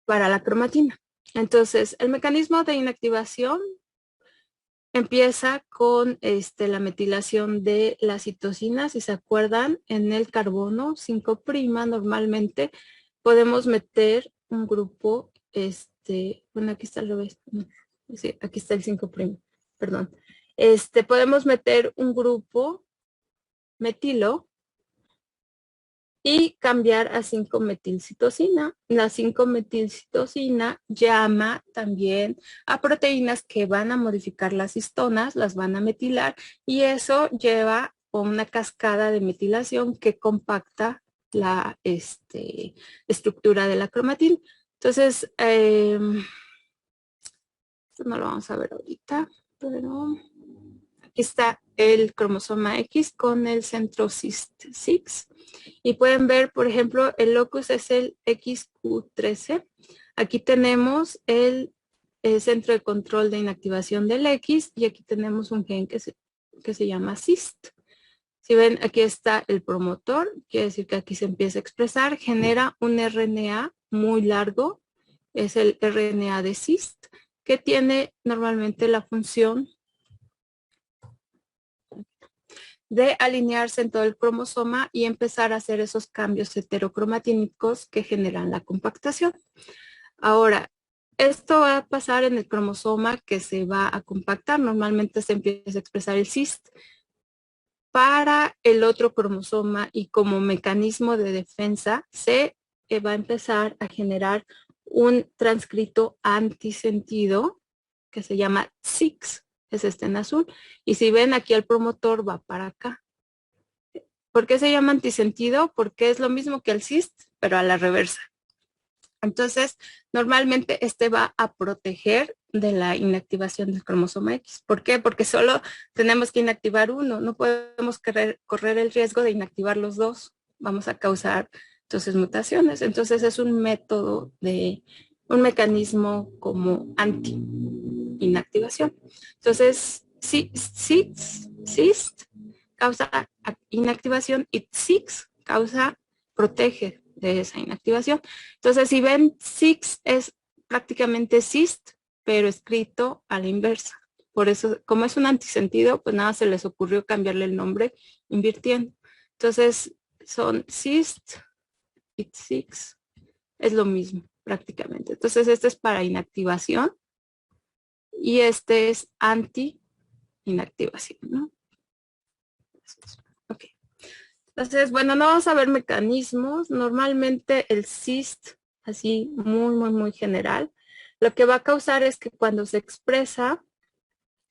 la cromatina. Entonces, el mecanismo de inactivación empieza con la metilación de la citosina. Si se acuerdan, en el carbono 5' normalmente podemos meter un grupo, bueno, aquí está al revés. Sí, aquí está el 5', perdón. Podemos meter un grupo metilo y cambiar a 5-metilcitosina. La 5-metilcitosina llama también a proteínas que van a modificar las histonas, las van a metilar y eso lleva a una cascada de metilación que compacta la estructura de la cromatina. Entonces, esto no lo vamos a ver ahorita, pero aquí está el cromosoma X con el centro CIST6. Y pueden ver, por ejemplo, el locus es el XQ13. Aquí tenemos el centro de control de inactivación del X y aquí tenemos un gen que se llama CIST. Si ven, aquí está el promotor, quiere decir que aquí se empieza a expresar, genera un RNA muy largo, es el RNA de CIST, que tiene normalmente la función de alinearse en todo el cromosoma y empezar a hacer esos cambios heterocromatínicos que generan la compactación. Ahora, esto va a pasar en el cromosoma que se va a compactar. Normalmente se empieza a expresar el CIST para el otro cromosoma y como mecanismo de defensa se va a empezar a generar un transcrito antisentido que se llama SIX. Es en azul. Y si ven aquí el promotor va para acá. ¿Por qué se llama antisentido? Porque es lo mismo que el CIST, pero a la reversa. Entonces, normalmente va a proteger de la inactivación del cromosoma X. ¿Por qué? Porque solo tenemos que inactivar uno. No podemos correr el riesgo de inactivar los dos. Vamos a causar entonces mutaciones. Entonces es un método un mecanismo como anti-inactivación. Entonces, CIST causa inactivación y SIX protege de esa inactivación. Entonces, si ven, SIX es prácticamente CIST, pero escrito a la inversa. Por eso, como es un antisentido, pues nada se les ocurrió cambiarle el nombre invirtiendo. Entonces, son CIST y SIX. Es lo mismo prácticamente. Entonces, este es para inactivación y este es anti-inactivación, ¿no? Ok. Entonces, bueno, no vamos a ver mecanismos. Normalmente el CIST, así muy general, lo que va a causar es que cuando se expresa,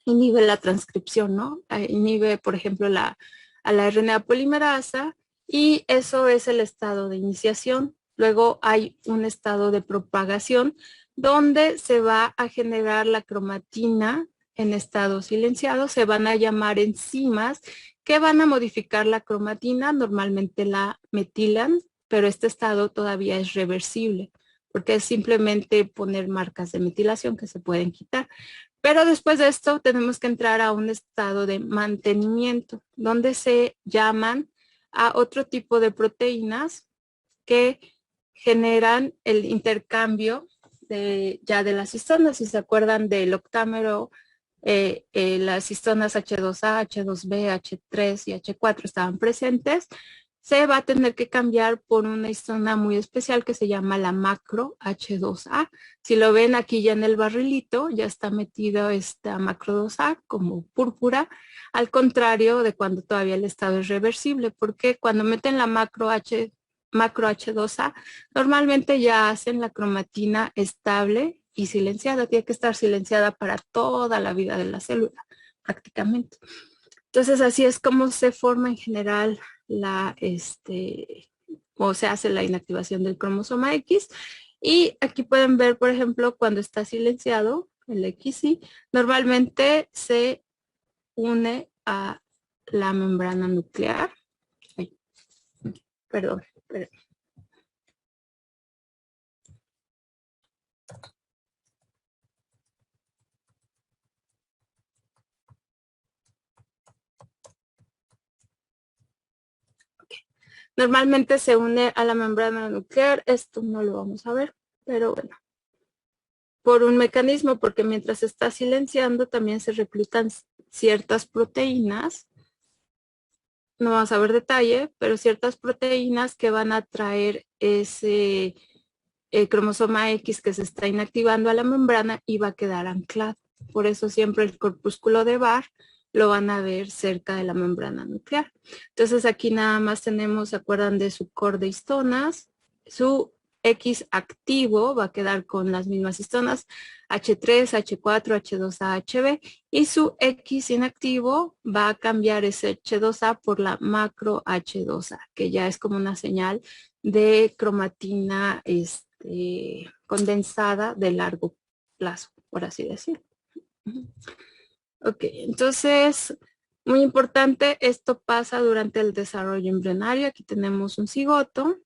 inhibe la transcripción, ¿no? Inhibe, por ejemplo, a la RNA polimerasa y eso es el estado de iniciación. Luego hay un estado de propagación donde se va a generar la cromatina en estado silenciado. Se van a llamar enzimas que van a modificar la cromatina. Normalmente la metilan, pero este estado todavía es reversible porque es simplemente poner marcas de metilación que se pueden quitar. Pero después de esto tenemos que entrar a un estado de mantenimiento donde se llaman a otro tipo de proteínas que generan el intercambio ya de las histonas. Si se acuerdan del octámero, las histonas H2A, H2B, H3 y H4 estaban presentes. Se va a tener que cambiar por una histona muy especial que se llama la macro H2A. Si lo ven aquí ya en el barrilito, ya está metido esta macro 2A como púrpura, al contrario de cuando todavía el estado es reversible, porque cuando meten la macro H2A, normalmente ya hacen la cromatina estable y silenciada. Tiene que estar silenciada para toda la vida de la célula, prácticamente. Entonces, así es como se forma en general o se hace la inactivación del cromosoma X. Y aquí pueden ver, por ejemplo, cuando está silenciado el XY, normalmente se une a la membrana nuclear. Ay, perdón. Normalmente se une a la membrana nuclear. Esto no lo vamos a ver, pero bueno. Por un mecanismo, porque mientras está silenciando también se reclutan ciertas proteínas. No vamos a ver detalle, pero ciertas proteínas que van a traer ese cromosoma X que se está inactivando a la membrana y va a quedar anclado. Por eso siempre el corpúsculo de Barr lo van a ver cerca de la membrana nuclear. Entonces aquí nada más tenemos, ¿se acuerdan de su core de histonas? Su X activo va a quedar con las mismas histonas H3, H4, H2A, HB, y su X inactivo va a cambiar ese H2A por la macro H2A, que ya es como una señal de cromatina condensada de largo plazo, por así decirlo. Ok, entonces, muy importante, esto pasa durante el desarrollo embrionario. Aquí tenemos un cigoto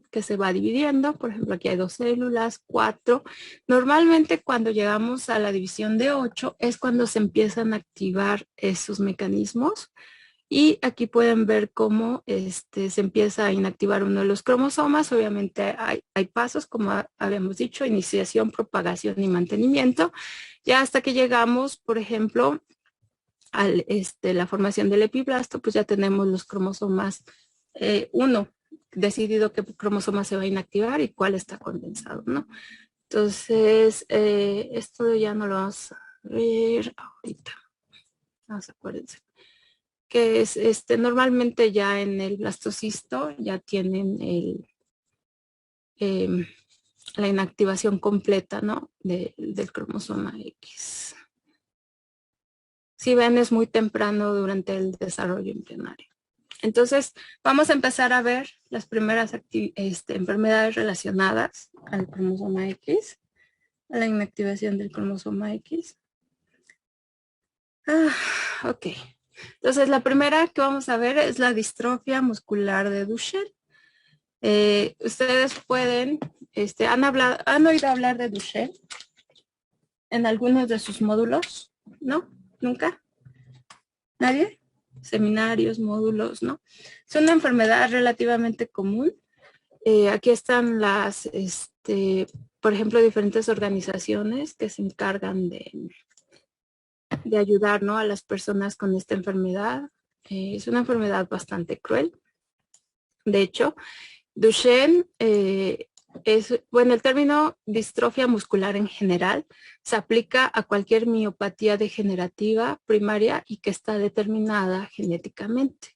que se va dividiendo. Por ejemplo, aquí hay 2 células, 4. Normalmente cuando llegamos a la división de 8 es cuando se empiezan a activar esos mecanismos. Y aquí pueden ver cómo se empieza a inactivar uno de los cromosomas. Obviamente hay pasos, como habíamos dicho, iniciación, propagación y mantenimiento. Ya hasta que llegamos, por ejemplo, a la formación del epiblasto, pues ya tenemos los cromosomas 1, decidido qué cromosoma se va a inactivar y cuál está condensado, ¿no? Entonces, esto ya no lo vamos a ver ahorita. Acuérdense que es normalmente ya en el blastocisto ya tienen la inactivación completa, ¿no? Del cromosoma X. Si ven, es muy temprano durante el desarrollo embrionario. Entonces, vamos a empezar a ver las primeras enfermedades relacionadas al cromosoma X, a la inactivación del cromosoma X. Ok. Entonces, la primera que vamos a ver es la distrofia muscular de Duchenne. Ustedes pueden, ¿han oído hablar de Duchenne en algunos de sus módulos? ¿No? ¿Nunca? ¿Nadie? Seminarios, módulos, ¿no? Es una enfermedad relativamente común. Aquí están las, por ejemplo, diferentes organizaciones que se encargan de ayudar, ¿no?, a las personas con esta enfermedad. Es una enfermedad bastante cruel. De hecho, Duchenne bueno, el término distrofia muscular en general se aplica a cualquier miopatía degenerativa primaria y que está determinada genéticamente.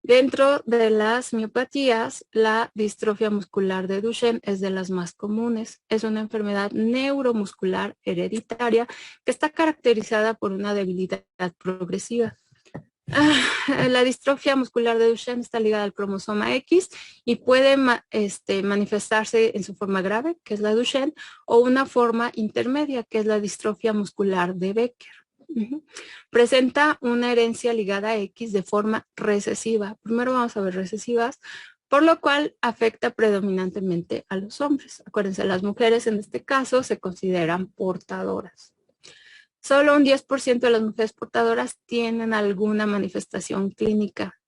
Dentro de las miopatías, la distrofia muscular de Duchenne es de las más comunes. Es una enfermedad neuromuscular hereditaria que está caracterizada por una debilidad progresiva. La distrofia muscular de Duchenne está ligada al cromosoma X y puede manifestarse en su forma grave, que es la Duchenne, o una forma intermedia, que es la distrofia muscular de Becker. Presenta una herencia ligada a X de forma recesiva. Primero vamos a ver recesivas, por lo cual afecta predominantemente a los hombres. Acuérdense, las mujeres en este caso se consideran portadoras. Solo un 10% de las mujeres portadoras tienen alguna manifestación clínica.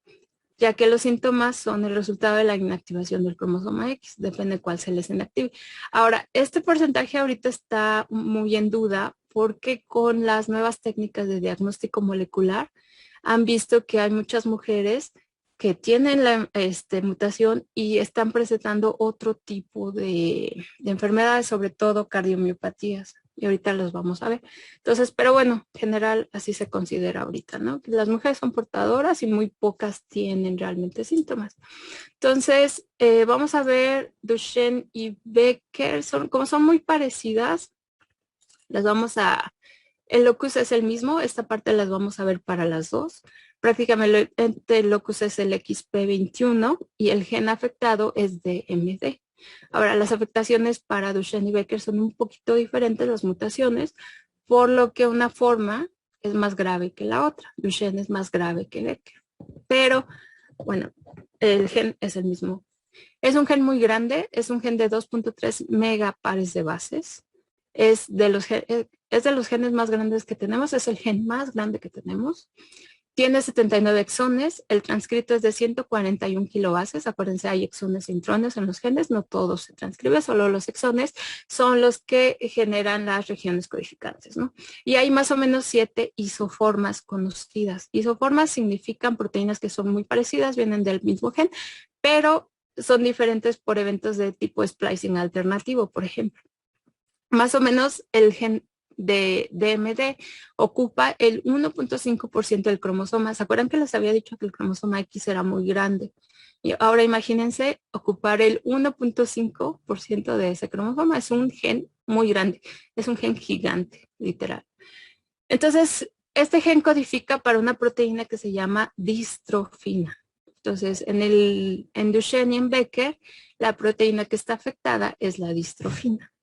ya que los síntomas son el resultado de la inactivación del cromosoma X, depende de cuál se les inactive. Ahora, este porcentaje ahorita está muy en duda porque con las nuevas técnicas de diagnóstico molecular han visto que hay muchas mujeres que tienen la mutación y están presentando otro tipo de enfermedades, sobre todo cardiomiopatías. Y ahorita los vamos a ver. Entonces, pero bueno, en general así se considera ahorita, ¿no? Que las mujeres son portadoras y muy pocas tienen realmente síntomas. Entonces, vamos a ver Duchenne y Becker, como son muy parecidas, las vamos a, el locus es el mismo, esta parte las vamos a ver para las dos. Prácticamente el locus es el XP21 y el gen afectado es DMD. Ahora, las afectaciones para Duchenne y Becker son un poquito diferentes, las mutaciones, por lo que una forma es más grave que la otra. Duchenne es más grave que Becker. Pero, bueno, el gen es el mismo. Es un gen muy grande, es un gen de 2.3 megapares de bases. Es de los genes más grandes que tenemos, es el gen más grande que tenemos. Tiene 79 exones, el transcrito es de 141 kilobases. Acuérdense, hay exones e intrones en los genes, no todos se transcriben, solo los exones son los que generan las regiones codificantes, ¿no? Y hay más o menos 7 isoformas conocidas. Isoformas significan proteínas que son muy parecidas, vienen del mismo gen, pero son diferentes por eventos de tipo splicing alternativo, por ejemplo. Más o menos el gen de DMD ocupa el 1.5% del cromosoma. ¿Se acuerdan que les había dicho que el cromosoma X era muy grande? Y ahora imagínense ocupar el 1.5% de ese cromosoma. Es un gen muy grande, es un gen gigante, literal. Entonces, este gen codifica para una proteína que se llama distrofina. Entonces, en Duchenne y en Becker, la proteína que está afectada es la distrofina.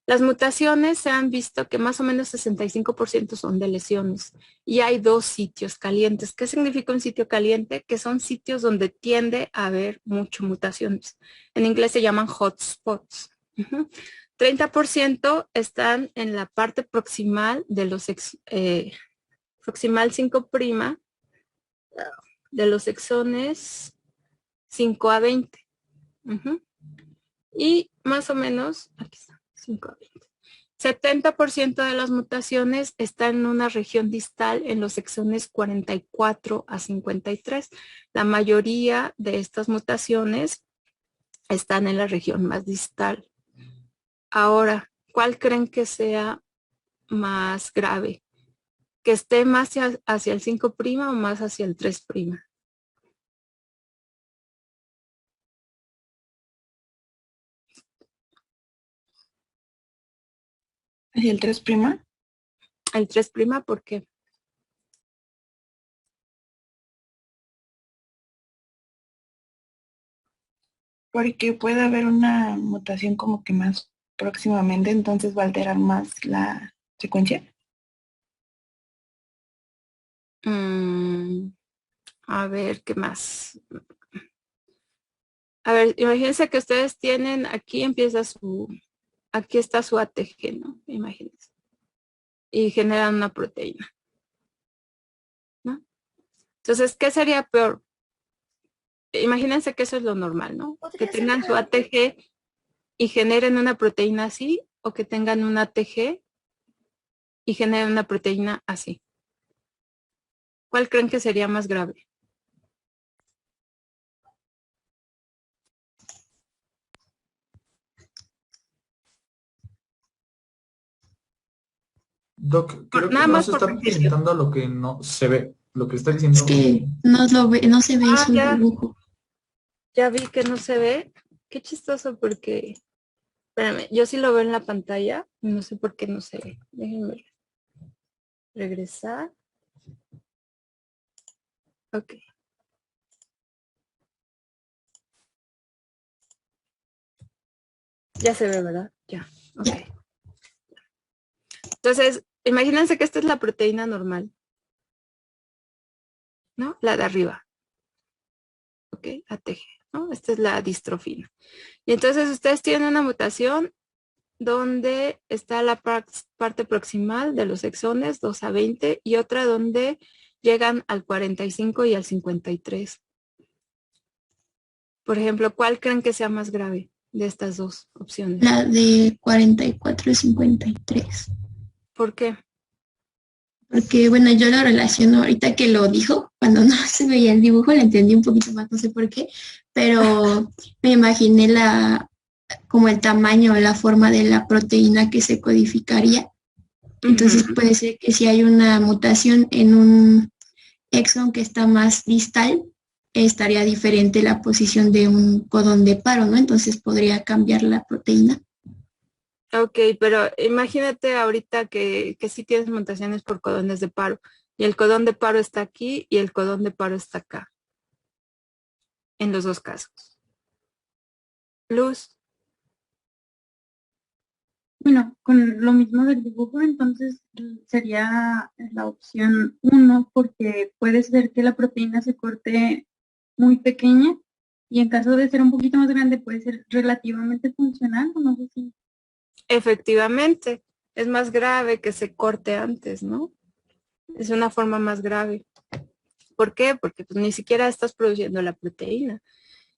Las mutaciones se han visto que más o menos 65% son de lesiones y hay 2 sitios calientes. ¿Qué significa un sitio caliente? Que son sitios donde tiende a haber muchas mutaciones. En inglés se llaman hotspots. 30% están en la parte proximal de los proximal 5' de los exones 5 a 20. Y más o menos, aquí está. 5 a 20. 70% de las mutaciones están en una región distal en los exones 44 a 53. La mayoría de estas mutaciones están en la región más distal. Ahora, ¿cuál creen que sea más grave? ¿Que esté más hacia el 5' o más hacia el 3'?
¿Y el 3'?
El 3', ¿por qué?
Porque puede haber una mutación como que más próximamente, entonces va a alterar más la secuencia.
A ver, ¿qué más? A ver, imagínense que ustedes tienen, aquí está su ATG, ¿no? Imagínense. Y generan una proteína, ¿no? Entonces, ¿qué sería peor? Imagínense que eso es lo normal, ¿no? Que tengan su ATG y generen una proteína así, o que tengan un ATG y generen una proteína así. ¿Cuál creen que sería más grave?
Doc, creo que
Nada
no
más
se
por
está
principio.
pintando lo que no se ve. Lo que está diciendo.
Es que no se ve su
ya.
dibujo.
Ya vi que no se ve. Qué chistoso porque, espérame, yo sí lo veo en la pantalla. No sé por qué no se ve. Déjenme regresar. Ok. Ya se ve, ¿verdad? Ya. Ok. Entonces, imagínense que esta es la proteína normal, ¿no? La de arriba. Ok, ATG, ¿no? Esta es la distrofina. Y entonces ustedes tienen una mutación donde está la parte proximal de los exones 2 a 20 y otra donde llegan al 45 y al 53. Por ejemplo, ¿cuál creen que sea más grave de estas dos opciones?
La de 44 y 53.
¿Por qué?
Porque, bueno, yo lo relaciono ahorita que lo dijo, cuando no se veía el dibujo, lo entendí un poquito más, no sé por qué, pero me imaginé como el tamaño o la forma de la proteína que se codificaría. Entonces puede ser que si hay una mutación en un exón que está más distal, estaría diferente la posición de un codón de paro, ¿no? Entonces podría cambiar la proteína.
Ok, pero imagínate ahorita que sí tienes mutaciones por codones de paro y el codón de paro está aquí y el codón de paro está acá, en los dos casos. Luz.
Bueno, con lo mismo del dibujo, entonces sería la opción 1 porque puede ser que la proteína se corte muy pequeña y en caso de ser un poquito más grande puede ser relativamente funcional, o no sé si.
Efectivamente, es más grave que se corte antes, ¿no? Es una forma más grave. ¿Por qué? Porque pues, ni siquiera estás produciendo la proteína.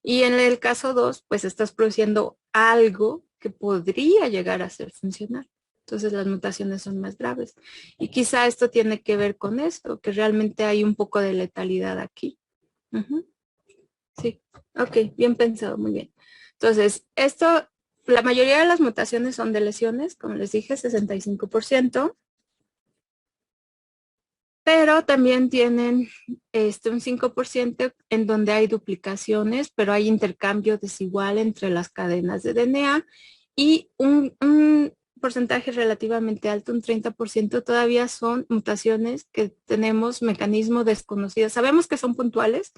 Y en el caso 2, pues estás produciendo algo que podría llegar a ser funcional. Entonces las mutaciones son más graves. Y quizá esto tiene que ver con esto, que realmente hay un poco de letalidad aquí. Sí, ok, bien pensado, muy bien. Entonces, la mayoría de las mutaciones son de lesiones, como les dije, 65%. Pero también tienen un 5% en donde hay duplicaciones, pero hay intercambio desigual entre las cadenas de DNA y un porcentaje relativamente alto, un 30% todavía son mutaciones que tenemos mecanismo desconocido. Sabemos que son puntuales,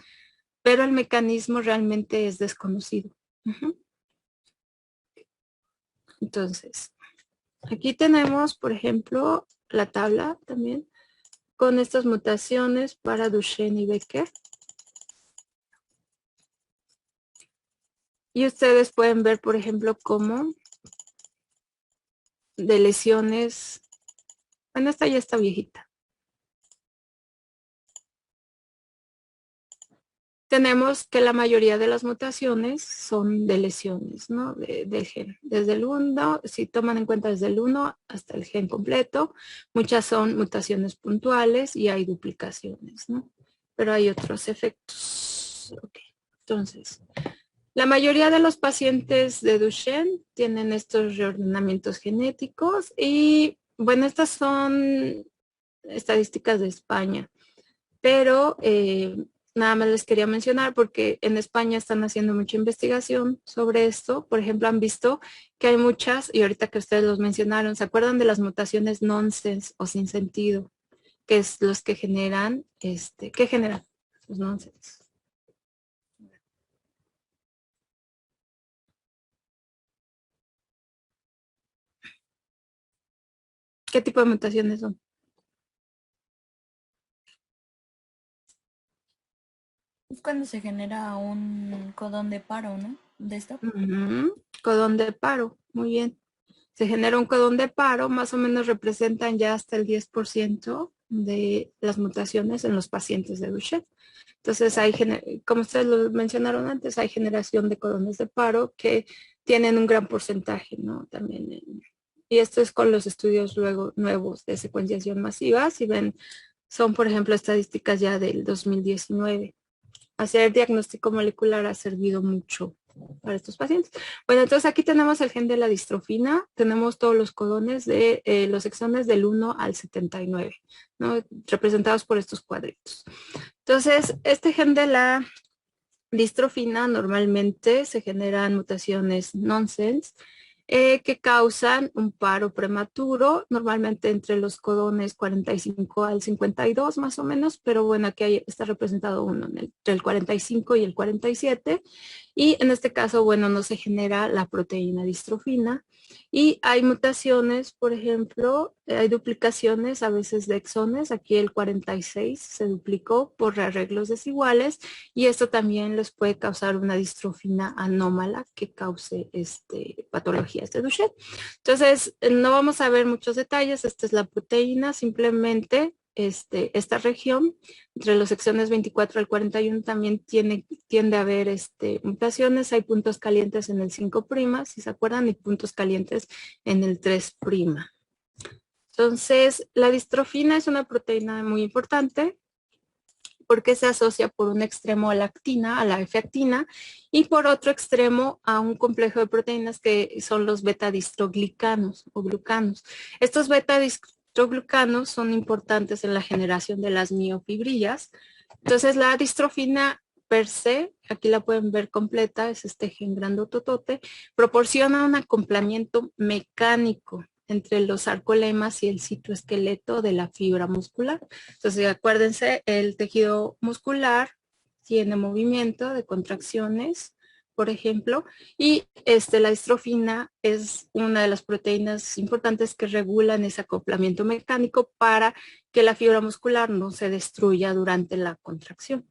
pero el mecanismo realmente es desconocido. Entonces, aquí tenemos, por ejemplo, la tabla también con estas mutaciones para Duchenne y Becker. Y ustedes pueden ver, por ejemplo, cómo de lesiones, bueno, esta ya está viejita. Tenemos que la mayoría de las mutaciones son de lesiones, ¿no? Del gen. Desde el 1, si toman en cuenta desde el 1 hasta el gen completo, muchas son mutaciones puntuales y hay duplicaciones, ¿no? Pero hay otros efectos. Ok, entonces, la mayoría de los pacientes de Duchenne tienen estos reordenamientos genéticos y, bueno, estas son estadísticas de España, pero nada más les quería mencionar porque en España están haciendo mucha investigación sobre esto. Por ejemplo, han visto que hay muchas, y ahorita que ustedes los mencionaron, ¿se acuerdan de las mutaciones nonsense o sin sentido? Que es los que generan, ¿qué generan? Los nonsense. ¿Qué tipo de mutaciones son?
Es cuando se genera un codón de paro, ¿no? De esto.
Codón de paro, muy bien. Se genera un codón de paro, más o menos representan ya hasta el 10% de las mutaciones en los pacientes de Duchenne. Entonces, como ustedes lo mencionaron antes, hay generación de codones de paro que tienen un gran porcentaje, ¿no? También. Y esto es con los estudios luego nuevos de secuenciación masiva. Si ven, son, por ejemplo, estadísticas ya del 2019. Hacer diagnóstico molecular ha servido mucho para estos pacientes. Bueno, entonces aquí tenemos el gen de la distrofina, tenemos todos los codones de los exones del 1 al 79, ¿no? Representados por estos cuadritos. Entonces, este gen de la distrofina normalmente se generan mutaciones nonsense que causan un paro prematuro, normalmente entre los codones 45 al 52 más o menos, pero bueno, aquí está representado uno entre el 45 y el 47, y en este caso, bueno, no se genera la proteína distrofina, y hay mutaciones, por ejemplo, hay duplicaciones a veces de exones, aquí el 46 se duplicó por arreglos desiguales, y esto también les puede causar una distrofina anómala que cause patologías de Duchenne. Entonces, no vamos a ver muchos detalles. Esta es la proteína. Simplemente esta región, entre los secciones 24 al 41 también tiende a haber mutaciones. Hay puntos calientes en el 5', si se acuerdan, y puntos calientes en el 3'. Entonces, la distrofina es una proteína muy importante porque se asocia por un extremo a la actina, a la F-actina, y por otro extremo a un complejo de proteínas que son los beta-distroglicanos o glucanos. Estos beta-distroglicanos son importantes en la generación de las miofibrillas. Entonces, la distrofina per se, aquí la pueden ver completa, es este gen grandototote, proporciona un acoplamiento mecánico entre los sarcolemas y el citoesqueleto de la fibra muscular. Entonces, acuérdense, el tejido muscular tiene movimiento de contracciones, por ejemplo, y la distrofina es una de las proteínas importantes que regulan ese acoplamiento mecánico para que la fibra muscular no se destruya durante la contracción.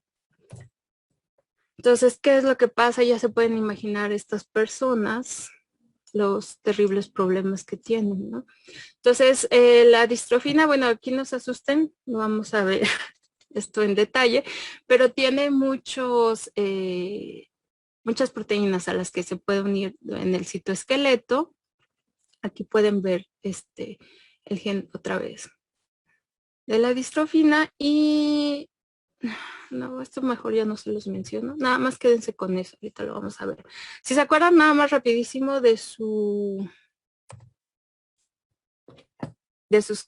Entonces, ¿qué es lo que pasa? Ya se pueden imaginar estas personas los terribles problemas que tienen, ¿no? Entonces, la distrofina, bueno, aquí no se asusten, no vamos a ver esto en detalle, pero tiene muchas proteínas a las que se puede unir en el citoesqueleto. Aquí pueden ver el gen otra vez de la distrofina y no, esto mejor ya no se los menciono, nada más quédense con eso, ahorita lo vamos a ver. Si se acuerdan nada más rapidísimo de sus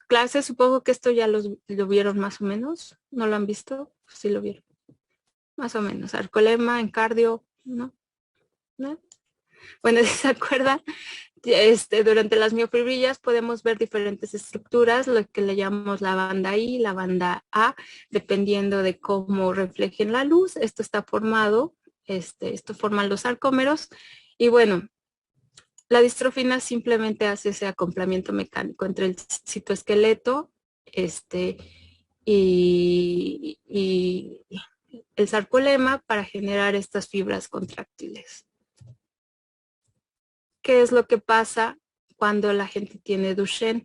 clases, supongo que esto ya lo vieron más o menos, ¿no lo han visto? Sí lo vieron, más o menos, sarcolema, en cardio, ¿no? ¿No? Bueno, si se acuerdan, durante las miofibrillas podemos ver diferentes estructuras, lo que le llamamos la banda I, la banda A, dependiendo de cómo reflejen la luz. Esto está formado, esto forman los sarcómeros. Y bueno, la distrofina simplemente hace ese acoplamiento mecánico entre el citoesqueleto y el sarcolema para generar estas fibras contráctiles. ¿Qué es lo que pasa cuando la gente tiene Duchenne?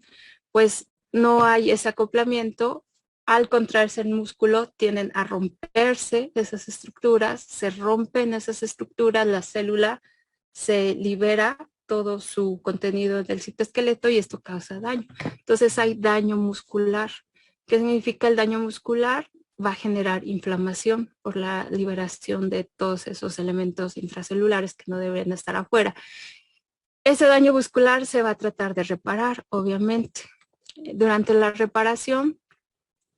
Pues no hay ese acoplamiento. Al contraerse el músculo, tienden a romperse esas estructuras, se rompen esas estructuras, la célula se libera todo su contenido del citoesqueleto y esto causa daño. Entonces hay daño muscular. ¿Qué significa el daño muscular? Va a generar inflamación por la liberación de todos esos elementos intracelulares que no deben estar afuera. Ese daño muscular se va a tratar de reparar, obviamente. Durante la reparación,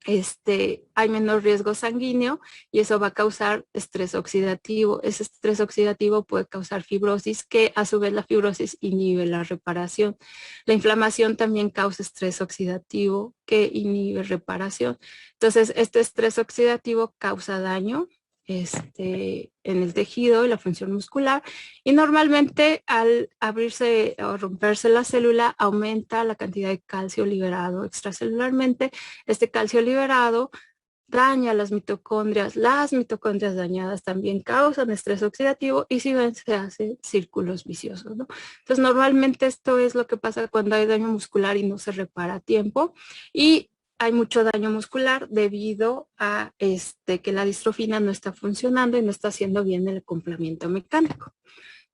hay menor riesgo sanguíneo y eso va a causar estrés oxidativo. Ese estrés oxidativo puede causar fibrosis, que a su vez la fibrosis inhibe la reparación. La inflamación también causa estrés oxidativo que inhibe reparación. Entonces, este estrés oxidativo causa daño en el tejido y la función muscular, y normalmente al abrirse o romperse la célula aumenta la cantidad de calcio liberado extracelularmente. Este calcio liberado daña las mitocondrias dañadas también causan estrés oxidativo y si ven se hacen círculos viciosos, ¿no? Entonces normalmente esto es lo que pasa cuando hay daño muscular y no se repara a tiempo, y hay mucho daño muscular debido a que la distrofina no está funcionando y no está haciendo bien el acoplamiento mecánico.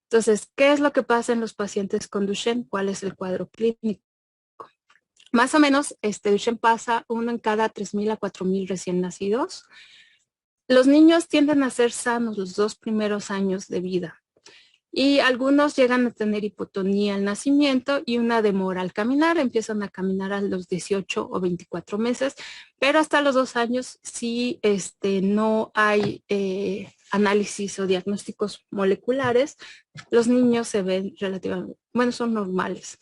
Entonces, ¿qué es lo que pasa en los pacientes con Duchenne? ¿Cuál es el cuadro clínico? Más o menos, Duchenne pasa uno en cada 3,000 a 4,000 recién nacidos. Los niños tienden a ser sanos los 2 primeros años de vida. Y algunos llegan a tener hipotonía al nacimiento y una demora al caminar. Empiezan a caminar a los 18 o 24 meses, pero hasta los 2 años sí no hay análisis o diagnósticos moleculares. Los niños se ven relativamente, bueno, son normales.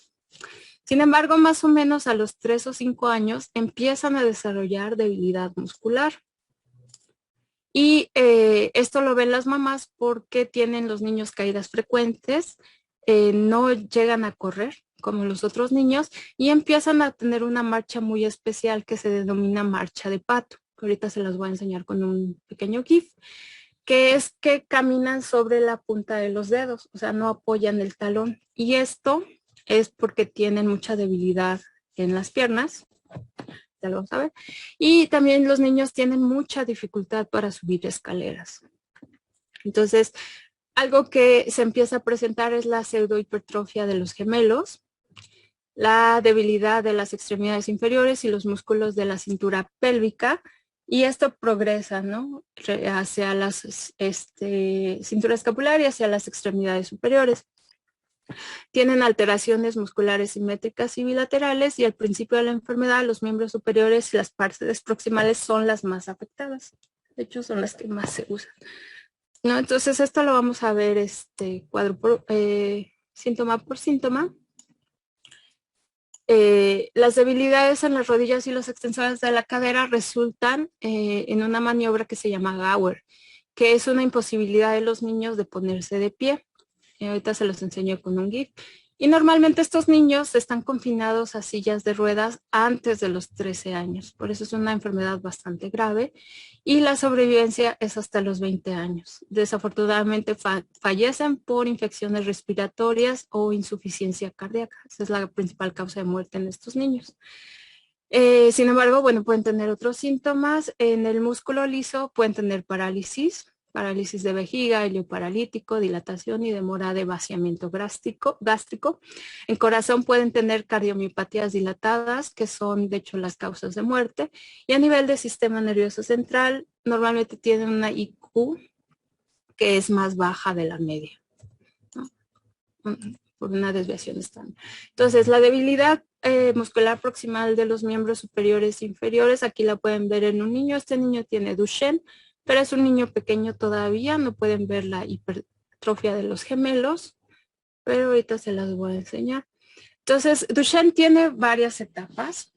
Sin embargo, más o menos a los 3 o 5 años empiezan a desarrollar debilidad muscular. Y esto lo ven las mamás porque tienen los niños caídas frecuentes, no llegan a correr como los otros niños y empiezan a tener una marcha muy especial que se denomina marcha de pato. Ahorita se las voy a enseñar con un pequeño GIF, que es que caminan sobre la punta de los dedos, o sea, no apoyan el talón. Y esto es porque tienen mucha debilidad en las piernas. ya lo vamos a ver. Y también los niños tienen mucha dificultad para subir escaleras. Entonces, algo que se empieza a presentar es la pseudohipertrofia de los gemelos, la debilidad de las extremidades inferiores y los músculos de la cintura pélvica, y esto progresa, ¿no? Hacia las cintura escapular y hacia las extremidades superiores. Tienen alteraciones musculares simétricas y bilaterales, y al principio de la enfermedad los miembros superiores y las partes proximales son las más afectadas. De hecho, son las que más se usan, ¿no? Entonces, esto lo vamos a ver síntoma por síntoma. Las debilidades en las rodillas y los extensores de la cadera resultan en una maniobra que se llama Gower, que es una imposibilidad de los niños de ponerse de pie. Ahorita se los enseño con un GIF. Y normalmente estos niños están confinados a sillas de ruedas antes de los 13 años. Por eso es una enfermedad bastante grave. Y la sobrevivencia es hasta los 20 años. Desafortunadamente fallecen por infecciones respiratorias o insuficiencia cardíaca. Esa es la principal causa de muerte en estos niños. Sin embargo, bueno, pueden tener otros síntomas. En el músculo liso pueden tener parálisis de vejiga, helio paralítico, dilatación y demora de vaciamiento gástrico. En corazón pueden tener cardiomiopatías dilatadas, que son de hecho las causas de muerte. Y a nivel del sistema nervioso central, normalmente tienen una IQ que es más baja de la media, ¿no? Por una desviación estándar. Entonces, la debilidad muscular proximal de los miembros superiores e inferiores, aquí la pueden ver en un niño. Este niño tiene Duchenne, pero es un niño pequeño todavía. No pueden ver la hipertrofia de los gemelos, pero ahorita se las voy a enseñar. Entonces, Duchenne tiene varias etapas.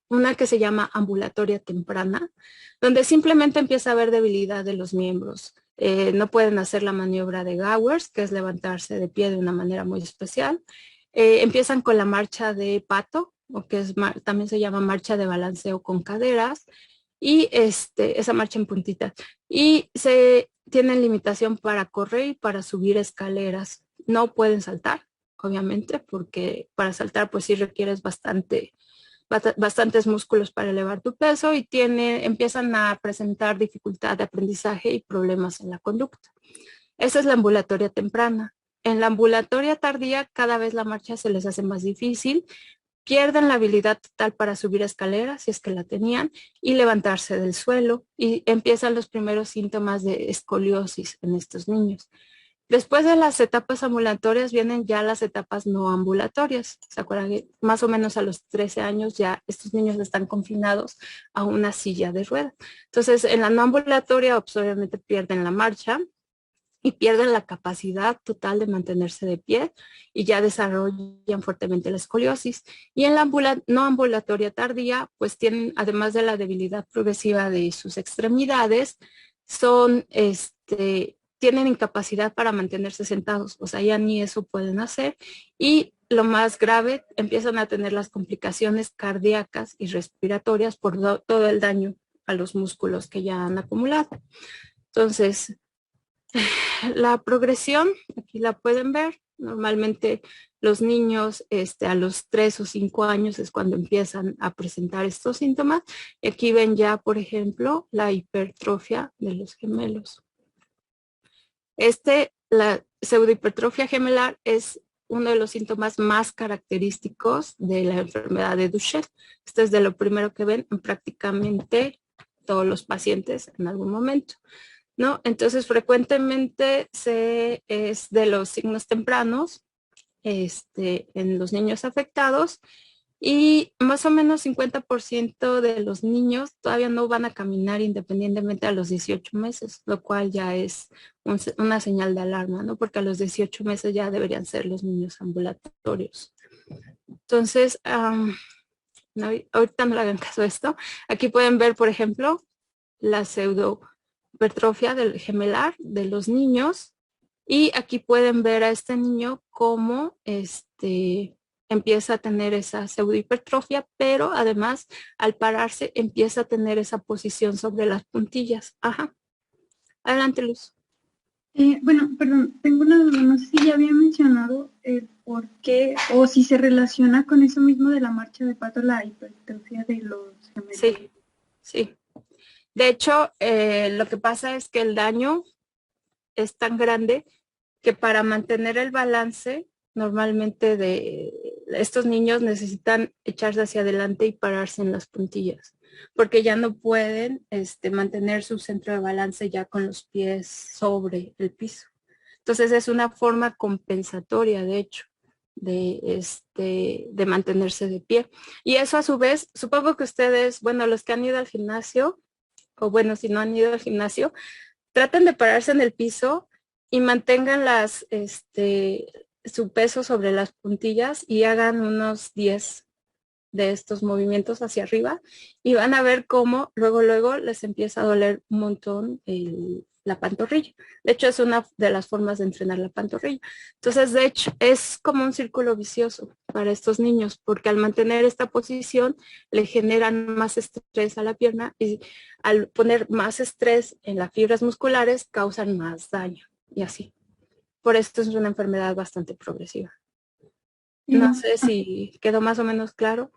Una que se llama ambulatoria temprana, donde simplemente empieza a haber debilidad de los miembros. No pueden hacer la maniobra de Gowers, que es levantarse de pie de una manera muy especial. Empiezan con la marcha de pato, o que también se llama marcha de balanceo con caderas, y esa marcha en puntitas. Y tienen limitación para correr y para subir escaleras. No pueden saltar, obviamente, porque para saltar pues sí requieres bastantes músculos para elevar tu peso, y empiezan a presentar dificultad de aprendizaje y problemas en la conducta. Esa es la ambulatoria temprana. En la ambulatoria tardía, cada vez la marcha se les hace más difícil, pierden la habilidad total para subir escaleras, si es que la tenían, y levantarse del suelo, y empiezan los primeros síntomas de escoliosis en estos niños. Después de las etapas ambulatorias vienen ya las etapas no ambulatorias. ¿Se acuerdan que más o menos a los 13 años ya estos niños están confinados a una silla de ruedas? Entonces, en la no ambulatoria, obviamente pierden la marcha y pierden la capacidad total de mantenerse de pie, y ya desarrollan fuertemente la escoliosis. Y en la no ambulatoria tardía, pues tienen, además de la debilidad progresiva de sus extremidades, tienen incapacidad para mantenerse sentados, o sea, ya ni eso pueden hacer. Y lo más grave, empiezan a tener las complicaciones cardíacas y respiratorias por todo el daño a los músculos que ya han acumulado. Entonces, la progresión, aquí la pueden ver. Normalmente los niños a los 3 o 5 años es cuando empiezan a presentar estos síntomas. Y aquí ven ya, por ejemplo, la hipertrofia de los gemelos. La pseudohipertrofia gemelar es uno de los síntomas más característicos de la enfermedad de Duchenne. Esto es de lo primero que ven en prácticamente todos los pacientes en algún momento, ¿no? Entonces, frecuentemente es de los signos tempranos en los niños afectados, y más o menos 50% de los niños todavía no van a caminar independientemente a los 18 meses, lo cual ya es una señal de alarma, ¿no? Porque a los 18 meses ya deberían ser los niños ambulatorios. Entonces, ahorita no le hagan caso a esto. Aquí pueden ver, por ejemplo, la pseudohipertrofia del gemelar de los niños, y aquí pueden ver a este niño cómo empieza a tener esa pseudohipertrofia, pero además al pararse empieza a tener esa posición sobre las puntillas. Ajá. Adelante, Luz.
Bueno, perdón, tengo una duda. No sé si ya había mencionado por qué, o si se relaciona con eso mismo de la marcha de pato, la hipertrofia de los gemelos.
Sí, sí. De hecho, lo que pasa es que el daño es tan grande que para mantener el balance, normalmente de estos niños necesitan echarse hacia adelante y pararse en las puntillas, porque ya no pueden mantener su centro de balance ya con los pies sobre el piso. Entonces es una forma compensatoria, de hecho, de mantenerse de pie. Y eso a su vez, supongo que ustedes, bueno, los que han ido al gimnasio, o bueno, si no han ido al gimnasio, traten de pararse en el piso y mantengan su peso sobre las puntillas y hagan unos 10 de estos movimientos hacia arriba y van a ver cómo luego les empieza a doler un montón la pantorrilla. De hecho, es una de las formas de entrenar la pantorrilla. Entonces, de hecho, es como un círculo vicioso para estos niños, porque al mantener esta posición le generan más estrés a la pierna y al poner más estrés en las fibras musculares causan más daño y así. Por esto es una enfermedad bastante progresiva. No sé si quedó más o menos claro,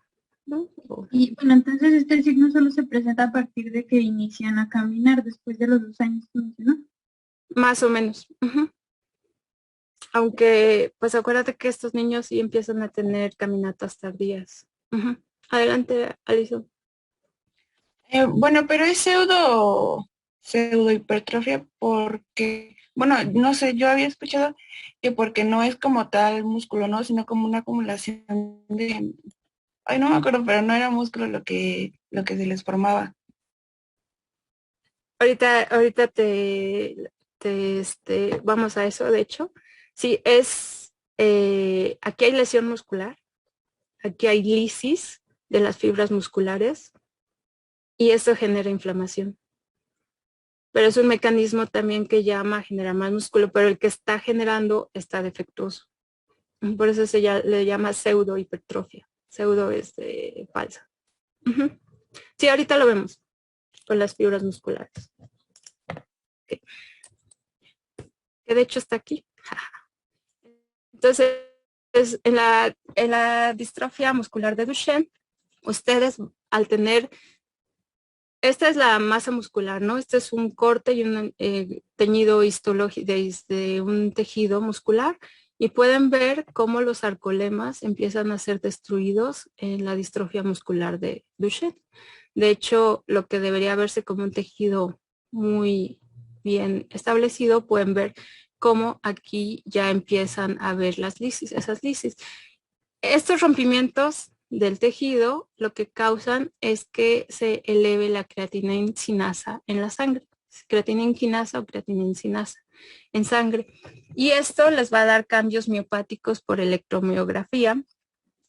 ¿no?
Y bueno, entonces este signo solo se presenta a partir de que inician a caminar después de los 2 años que mencionó.
Más o menos. Aunque, pues acuérdate que estos niños sí empiezan a tener caminatas tardías. Adelante, Alison.
Bueno, pero es pseudo hipertrofia porque, bueno, no sé, yo había escuchado que porque no es como tal músculo, ¿no? Sino como una acumulación de, ay, no me acuerdo, pero no era músculo lo que se les formaba.
Ahorita vamos a eso, de hecho. Sí, aquí hay lesión muscular, aquí hay lisis de las fibras musculares y eso genera inflamación. Pero es un mecanismo también que llama a generar más músculo, pero el que está generando está defectuoso. Por eso le llama pseudo hipertrofia. Pseudo es falsa. Sí, ahorita lo vemos con las fibras musculares. Okay. Que de hecho está aquí. Entonces, en la distrofia muscular de Duchenne, ustedes al tener, esta es la masa muscular, ¿no? Este es un corte y un teñido histológico de un tejido muscular y pueden ver cómo los sarcolemas empiezan a ser destruidos en la distrofia muscular de Duchenne. De hecho, lo que debería verse como un tejido muy bien establecido, pueden ver cómo aquí ya empiezan a ver las lisis, esas lisis. Estos rompimientos del tejido lo que causan es que se eleve la creatina sinasa en la sangre, creatina quinasa o creatina sinasa en sangre. Y esto les va a dar cambios miopáticos por electromiografía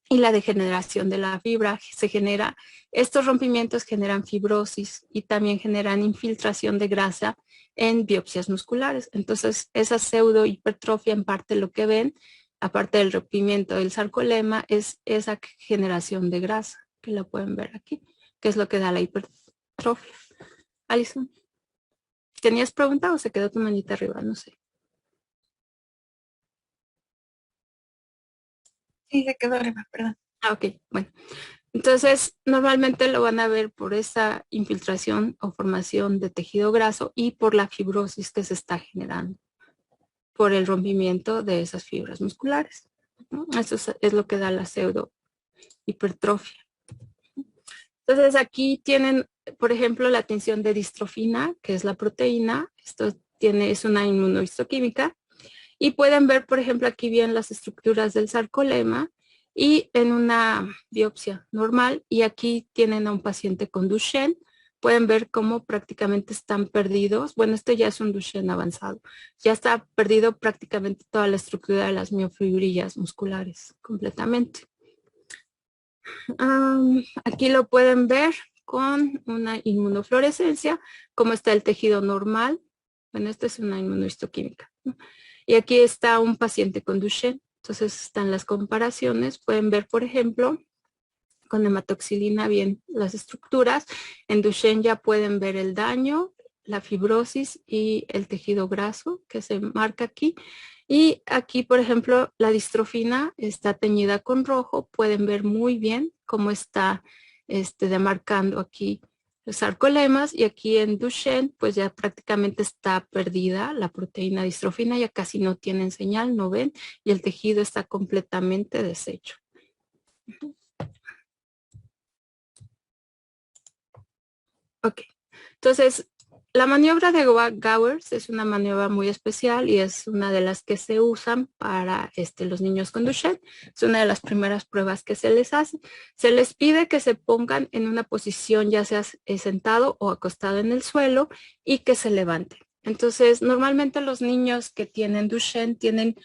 y la degeneración de la fibra se genera, estos rompimientos generan fibrosis y también generan infiltración de grasa en biopsias musculares. Entonces, esa pseudo hipertrofia en parte lo que ven, aparte del rompimiento del sarcolema, es esa generación de grasa, que la pueden ver aquí, que es lo que da la hipertrofia. Alison, ¿tenías pregunta o se quedó tu manita arriba? No sé.
Sí, se quedó arriba, perdón.
Ok, bueno. Entonces, normalmente lo van a ver por esa infiltración o formación de tejido graso y por la fibrosis que se está generando, por el rompimiento de esas fibras musculares, ¿no? Eso es lo que da la pseudo hipertrofia. Entonces, aquí tienen, por ejemplo, la tensión de distrofina, que es la proteína. Esto es una inmunohistoquímica. Y pueden ver, por ejemplo, aquí bien las estructuras del sarcolema y en una biopsia normal. Y aquí tienen a un paciente con Duchenne. Pueden ver cómo prácticamente están perdidos. Bueno, esto ya es un Duchenne avanzado. Ya está perdido prácticamente toda la estructura de las miofibrillas musculares completamente. Aquí lo pueden ver con una inmunofluorescencia, cómo está el tejido normal. Bueno, esta es una inmunohistoquímica, ¿no? Y aquí está un paciente con Duchenne. Entonces están las comparaciones. Pueden ver, por ejemplo, con hematoxilina bien las estructuras. En Duchenne ya pueden ver el daño, la fibrosis y el tejido graso que se marca aquí. Y aquí, por ejemplo, la distrofina está teñida con rojo. Pueden ver muy bien cómo está demarcando aquí los sarcolemas, y aquí en Duchenne pues ya prácticamente está perdida la proteína distrofina, ya casi no tienen señal, no ven, y el tejido está completamente deshecho. Ok, entonces la maniobra de Gowers es una maniobra muy especial y es una de las que se usan para los niños con Duchenne. Es una de las primeras pruebas que se les hace. Se les pide que se pongan en una posición ya sea sentado o acostado en el suelo y que se levanten. Entonces, normalmente los niños que tienen Duchenne tienen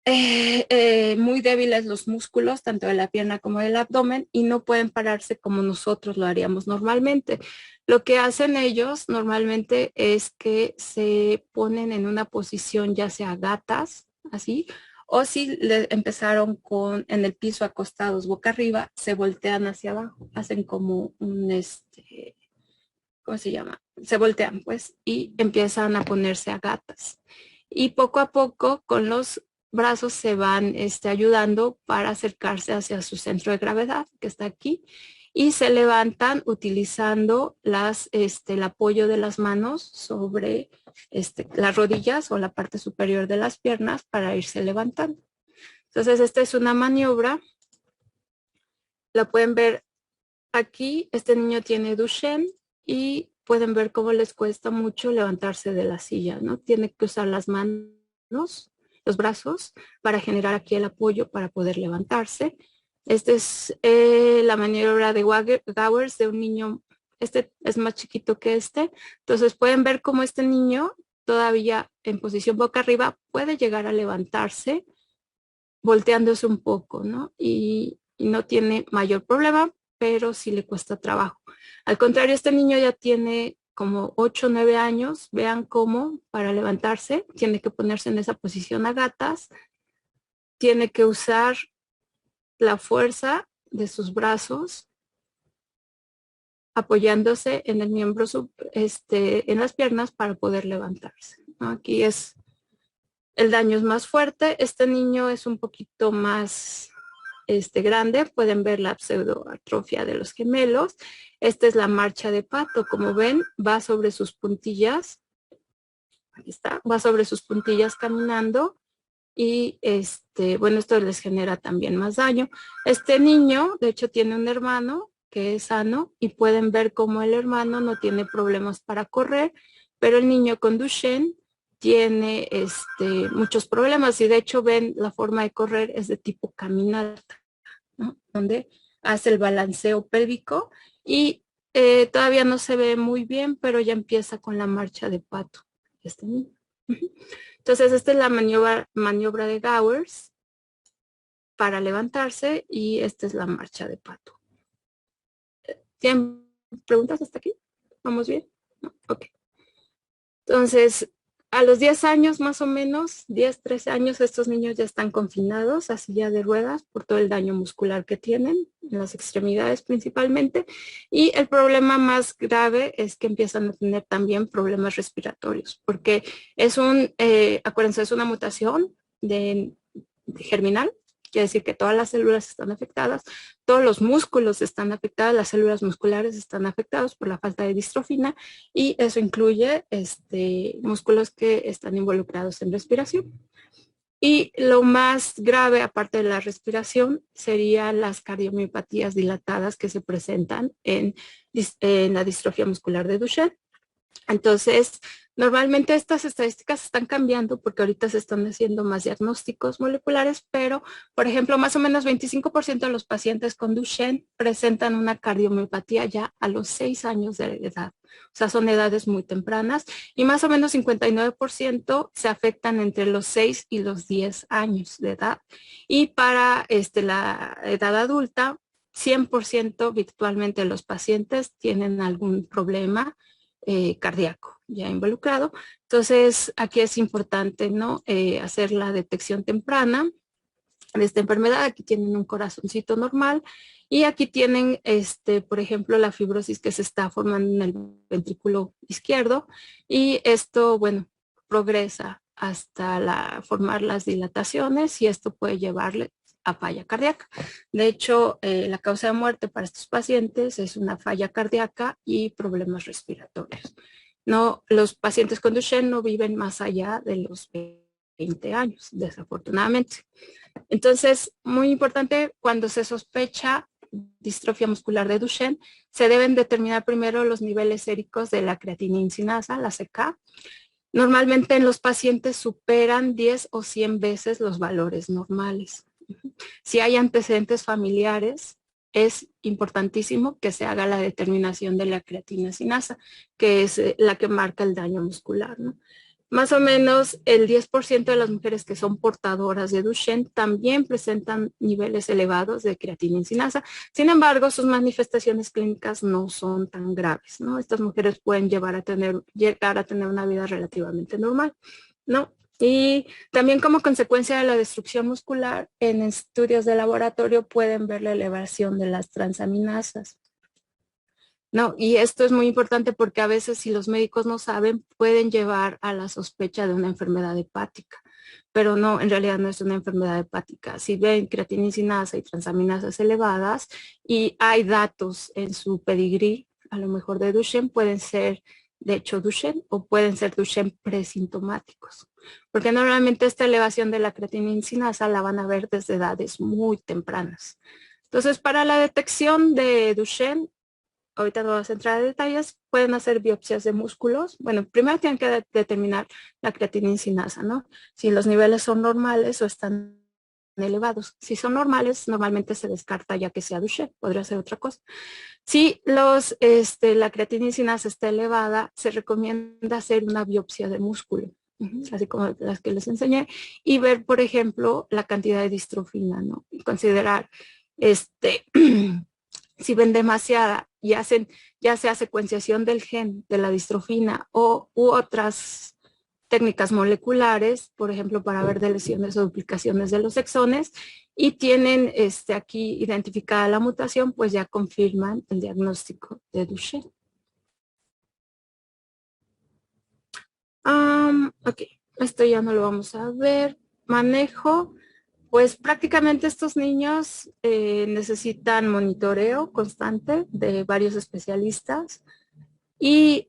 muy débiles los músculos, tanto de la pierna como del abdomen, y no pueden pararse como nosotros lo haríamos normalmente. Lo que hacen ellos normalmente es que se ponen en una posición ya sea gatas, así, o si empezaron en el piso acostados boca arriba, se voltean hacia abajo, hacen como un, ¿cómo se llama? Se voltean pues y empiezan a ponerse a gatas. Y poco a poco con los brazos se van ayudando para acercarse hacia su centro de gravedad, que está aquí, y se levantan utilizando el apoyo de las manos sobre las rodillas o la parte superior de las piernas para irse levantando. Entonces, esta es una maniobra. La pueden ver aquí. Este niño tiene Duchenne y pueden ver cómo les cuesta mucho levantarse de la silla, ¿no? Tiene que usar las manos, los brazos, para generar aquí el apoyo para poder levantarse. Esta es la maniobra de Gowers de un niño. Este es más chiquito que este. Entonces pueden ver cómo este niño, todavía en posición boca arriba, puede llegar a levantarse volteándose un poco, ¿no? Y no tiene mayor problema, pero sí le cuesta trabajo. Al contrario, este niño ya tiene como 8 o 9 años. Vean cómo para levantarse tiene que ponerse en esa posición a gatas, tiene que usar la fuerza de sus brazos apoyándose en el miembro en las piernas para poder levantarse, ¿no? Aquí el daño es más fuerte. Este niño es un poquito más grande. Pueden ver la pseudoatrofia de los gemelos. Esta es la marcha de pato. Como ven, va sobre sus puntillas. Aquí está, va sobre sus puntillas caminando. Y bueno, esto les genera también más daño. Este niño, de hecho, tiene un hermano que es sano y pueden ver cómo el hermano no tiene problemas para correr, pero el niño con Duchenne tiene muchos problemas, y de hecho ven la forma de correr es de tipo caminata, ¿no? Donde hace el balanceo pélvico y todavía no se ve muy bien, pero ya empieza con la marcha de pato este niño. Entonces, esta es la maniobra de Gowers para levantarse, y esta es la marcha de pato. ¿Tienen preguntas hasta aquí? ¿Vamos bien? ¿No? Ok. Entonces, a los 10 años más o menos, 10, 13 años, estos niños ya están confinados a silla de ruedas por todo el daño muscular que tienen, en las extremidades principalmente. Y el problema más grave es que empiezan a tener también problemas respiratorios, porque acuérdense, es una mutación de germinal. Quiere decir que todas las células están afectadas, todos los músculos están afectados, las células musculares están afectadas por la falta de distrofina, y eso incluye músculos que están involucrados en respiración. Y lo más grave, aparte de la respiración, serían las cardiomiopatías dilatadas que se presentan en la distrofia muscular de Duchenne. Entonces, normalmente estas estadísticas están cambiando porque ahorita se están haciendo más diagnósticos moleculares, pero, por ejemplo, más o menos 25% de los pacientes con Duchenne presentan una cardiomiopatía ya a los 6 años de edad. O sea, son edades muy tempranas, y más o menos 59% se afectan entre los 6 y los 10 años de edad. Y para la edad adulta, 100% virtualmente de los pacientes tienen algún problema cardíaco ya involucrado. Entonces, aquí es importante, ¿no? Hacer la detección temprana de esta enfermedad. Aquí tienen un corazoncito normal, y aquí tienen, por ejemplo, la fibrosis que se está formando en el ventrículo izquierdo, y esto, bueno, progresa hasta formar las dilataciones y esto puede llevarle a falla cardíaca. De hecho, la causa de muerte para estos pacientes es una falla cardíaca y problemas respiratorios. No, los pacientes con Duchenne no viven más allá de los 20 años, desafortunadamente. Entonces, muy importante, cuando se sospecha distrofia muscular de Duchenne, se deben determinar primero los niveles séricos de la creatinina-sinasa, la CK. Normalmente en los pacientes superan 10 o 100 veces los valores normales. Si hay antecedentes familiares, es importantísimo que se haga la determinación de la creatinina-sinasa, que es la que marca el daño muscular, ¿no? Más o menos el 10% de las mujeres que son portadoras de Duchenne también presentan niveles elevados de creatinina-sinasa. Sin embargo, sus manifestaciones clínicas no son tan graves, ¿no? Estas mujeres pueden llegar a tener una vida relativamente normal, ¿no? Y también como consecuencia de la destrucción muscular, en estudios de laboratorio pueden ver la elevación de las transaminasas. No, y esto es muy importante porque a veces si los médicos no saben, pueden llevar a la sospecha de una enfermedad hepática. Pero no, en realidad no es una enfermedad hepática. Si ven creatinina-sinasa y transaminasas elevadas y hay datos en su pedigrí, a lo mejor de Duchenne, pueden ser de hecho Duchenne o pueden ser Duchenne presintomáticos. Porque normalmente esta elevación de la creatinina-sinasa la van a ver desde edades muy tempranas. Entonces, para la detección de Duchenne, ahorita no vamos a entrar a detalles, pueden hacer biopsias de músculos. Bueno, primero tienen que determinar la creatinina-sinasa, ¿no? Si los niveles son normales o están elevados. Si son normales, normalmente se descarta ya que sea Duchenne, podría ser otra cosa. Si la creatinina-sinasa está elevada, se recomienda hacer una biopsia de músculo, así como las que les enseñé, y ver, por ejemplo, la cantidad de distrofina, ¿no? Y considerar si ven demasiada y hacen ya sea secuenciación del gen de la distrofina u otras técnicas moleculares, por ejemplo, para ver deleciones o duplicaciones de los exones, y tienen aquí identificada la mutación, pues ya confirman el diagnóstico de Duchenne. Ok, esto ya no lo vamos a ver. Manejo. Pues prácticamente estos niños necesitan monitoreo constante de varios especialistas y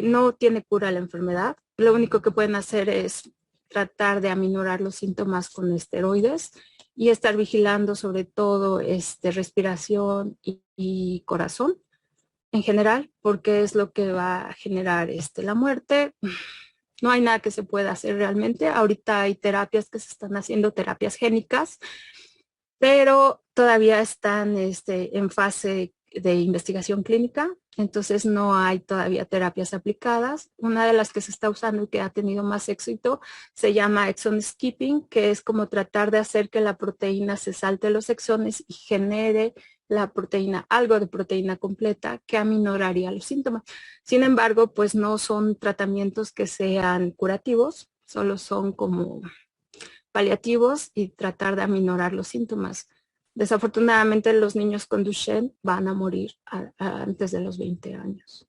no tiene cura la enfermedad. Lo único que pueden hacer es tratar de aminorar los síntomas con esteroides y estar vigilando sobre todo respiración y corazón en general, porque es lo que va a generar la muerte. No hay nada que se pueda hacer realmente. Ahorita hay terapias que se están haciendo, terapias génicas, pero todavía están en fase de investigación clínica, entonces no hay todavía terapias aplicadas. Una de las que se está usando y que ha tenido más éxito se llama exon skipping, que es como tratar de hacer que la proteína se salte los exones y genere la proteína, algo de proteína completa que aminoraría los síntomas. Sin embargo, pues no son tratamientos que sean curativos, solo son como paliativos y tratar de aminorar los síntomas. Desafortunadamente los niños con Duchenne van a morir antes de los 20 años.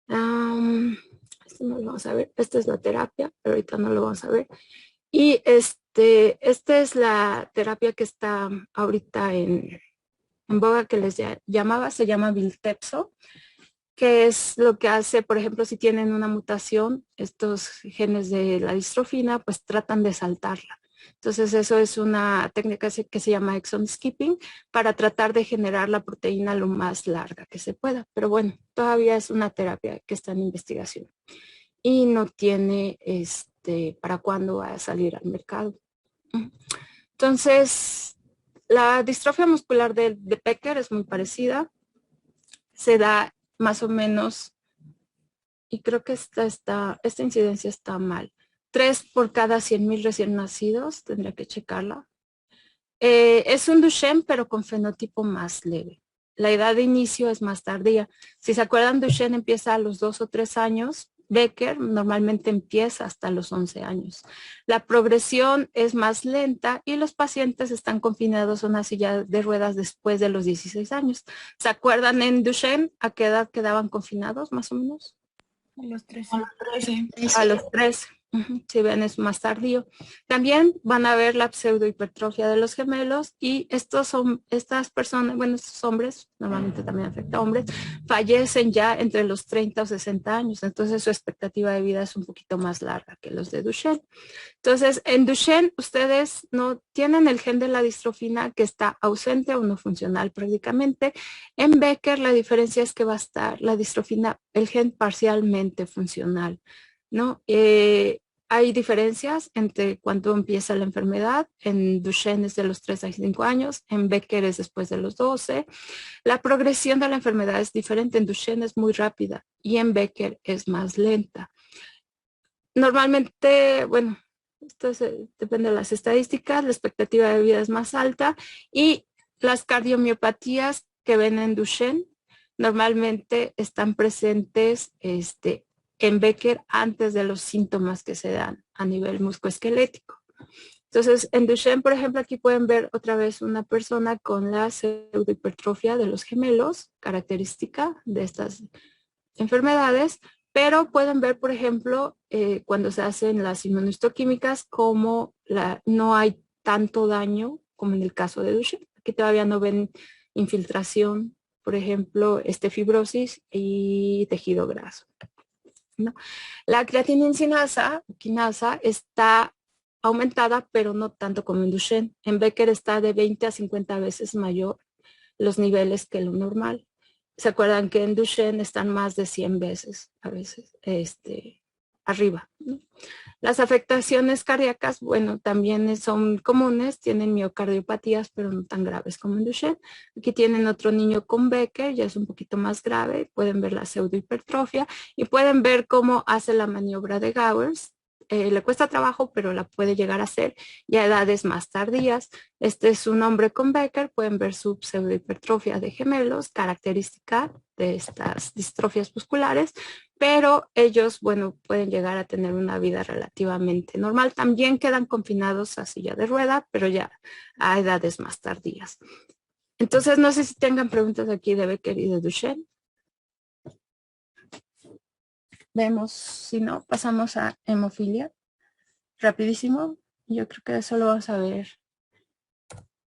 Esto no lo vamos a ver, esta es la terapia, pero ahorita no lo vamos a ver. Y esta es la terapia que está ahorita en boga que les llamaba, se llama Viltepso, que es lo que hace, por ejemplo, si tienen una mutación, estos genes de la distrofina, pues tratan de saltarla. Entonces eso es una técnica que se llama exon skipping para tratar de generar la proteína lo más larga que se pueda. Pero bueno, todavía es una terapia que está en investigación y no tiene para cuándo va a salir al mercado. Entonces, la distrofia muscular de Becker es muy parecida. Se da más o menos, y creo que esta incidencia está mal. 3 por cada 100,000 recién nacidos, tendría que checarla. Es un Duchenne, pero con fenotipo más leve. La edad de inicio es más tardía. Si se acuerdan, Duchenne empieza a los 2 o 3 años. Becker normalmente empieza hasta los 11 años. La progresión es más lenta y los pacientes están confinados a una silla de ruedas después de los 16 años. ¿Se acuerdan en Duchenne a qué edad quedaban confinados más o menos?
A los 13.
A los 13.
A los 13. Si ven, es más tardío. También van a ver la pseudohipertrofia de los gemelos y estas personas, bueno, estos hombres, normalmente también afecta a hombres, fallecen ya entre los 30 o 60 años. Entonces su expectativa de vida es un poquito más larga que los de Duchenne. Entonces, en Duchenne, ustedes no tienen el gen de la distrofina que está ausente o no funcional prácticamente. En Becker, la diferencia es que va a estar la distrofina, el gen parcialmente funcional, ¿no? Hay diferencias entre cuando empieza la enfermedad. En Duchenne es de los 3 a 5 años, en Becker es después de los 12. La progresión de la enfermedad es diferente. En Duchenne es muy rápida y en Becker es más lenta. Normalmente, bueno, esto depende de las estadísticas, la expectativa de vida es más alta y las cardiomiopatías que ven en Duchenne normalmente están presentes en Becker antes de los síntomas que se dan a nivel musculoesquelético. Entonces, en Duchenne, por ejemplo, aquí pueden ver otra vez una persona con la pseudohipertrofia de los gemelos, característica de estas enfermedades, pero pueden ver, por ejemplo, cuando se hacen las inmunohistoquímicas, como no hay tanto daño como en el caso de Duchenne. Aquí todavía no ven infiltración, por ejemplo, fibrosis y tejido graso, ¿no? La creatinina quinasa está aumentada, pero no tanto como en Duchenne. En Becker está de 20 a 50 veces mayor los niveles que lo normal. ¿Se acuerdan que en Duchenne están más de 100 veces a veces arriba, ¿no? Las afectaciones cardíacas, bueno, también son comunes, tienen miocardiopatías, pero no tan graves como en Duchenne. Aquí tienen otro niño con Becker, ya es un poquito más grave, pueden ver la pseudohipertrofia y pueden ver cómo hace la maniobra de Gowers. Le cuesta trabajo, pero la puede llegar a hacer ya a edades más tardías. Este es un hombre con Becker, pueden ver su pseudohipertrofia de gemelos, característica de estas distrofias musculares, pero ellos, bueno, pueden llegar a tener una vida relativamente normal. También quedan confinados a silla de rueda, pero ya a edades más tardías. Entonces, no sé si tengan preguntas aquí de Becker y de Duchenne. Vemos, si no, pasamos a hemofilia. Rapidísimo. Yo creo que eso lo vamos a ver.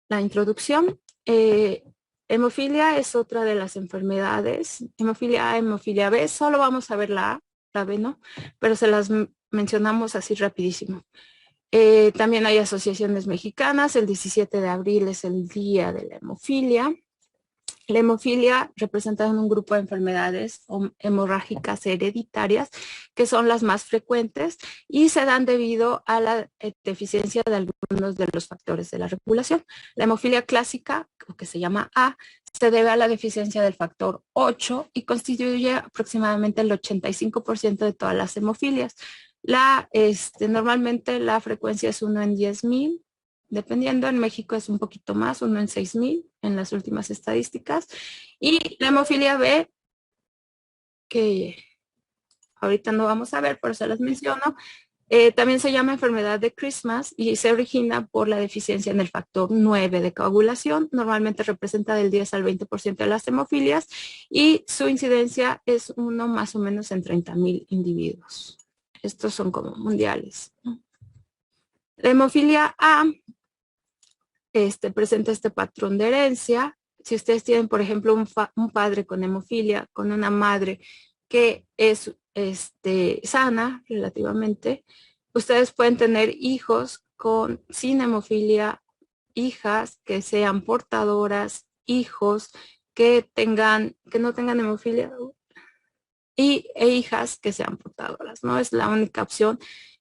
La introducción. Hemofilia es otra de las enfermedades. Hemofilia A, hemofilia B. Solo vamos a ver la A, la B no, pero se las mencionamos así rapidísimo. También hay asociaciones mexicanas. El 17 de abril es el día de la hemofilia. La hemofilia representa un grupo de enfermedades hemorrágicas hereditarias que son las más frecuentes y se dan debido a la deficiencia de algunos de los factores de la regulación. La hemofilia clásica, que se llama A, se debe a la deficiencia del factor 8 y constituye aproximadamente el 85% de todas las hemofilias. Normalmente la frecuencia es 1 en 10,000. Dependiendo, en México es un poquito más, 1 en 6,000 en las últimas estadísticas. Y la hemofilia B, que ahorita no vamos a ver, pero se las menciono, también se llama enfermedad de Christmas y se origina por la deficiencia en el factor 9 de coagulación. Normalmente representa del 10 al 20% de las hemofilias y su incidencia es uno más o menos en 30,000 individuos. Estos son como mundiales, ¿no? La hemofilia A presenta este patrón de herencia. Si ustedes tienen, por ejemplo, un padre con hemofilia, con una madre que es sana relativamente, ustedes pueden tener hijos sin hemofilia, hijas que sean portadoras, hijos que no tengan hemofilia e hijas que sean portadoras, ¿no? Es la única opción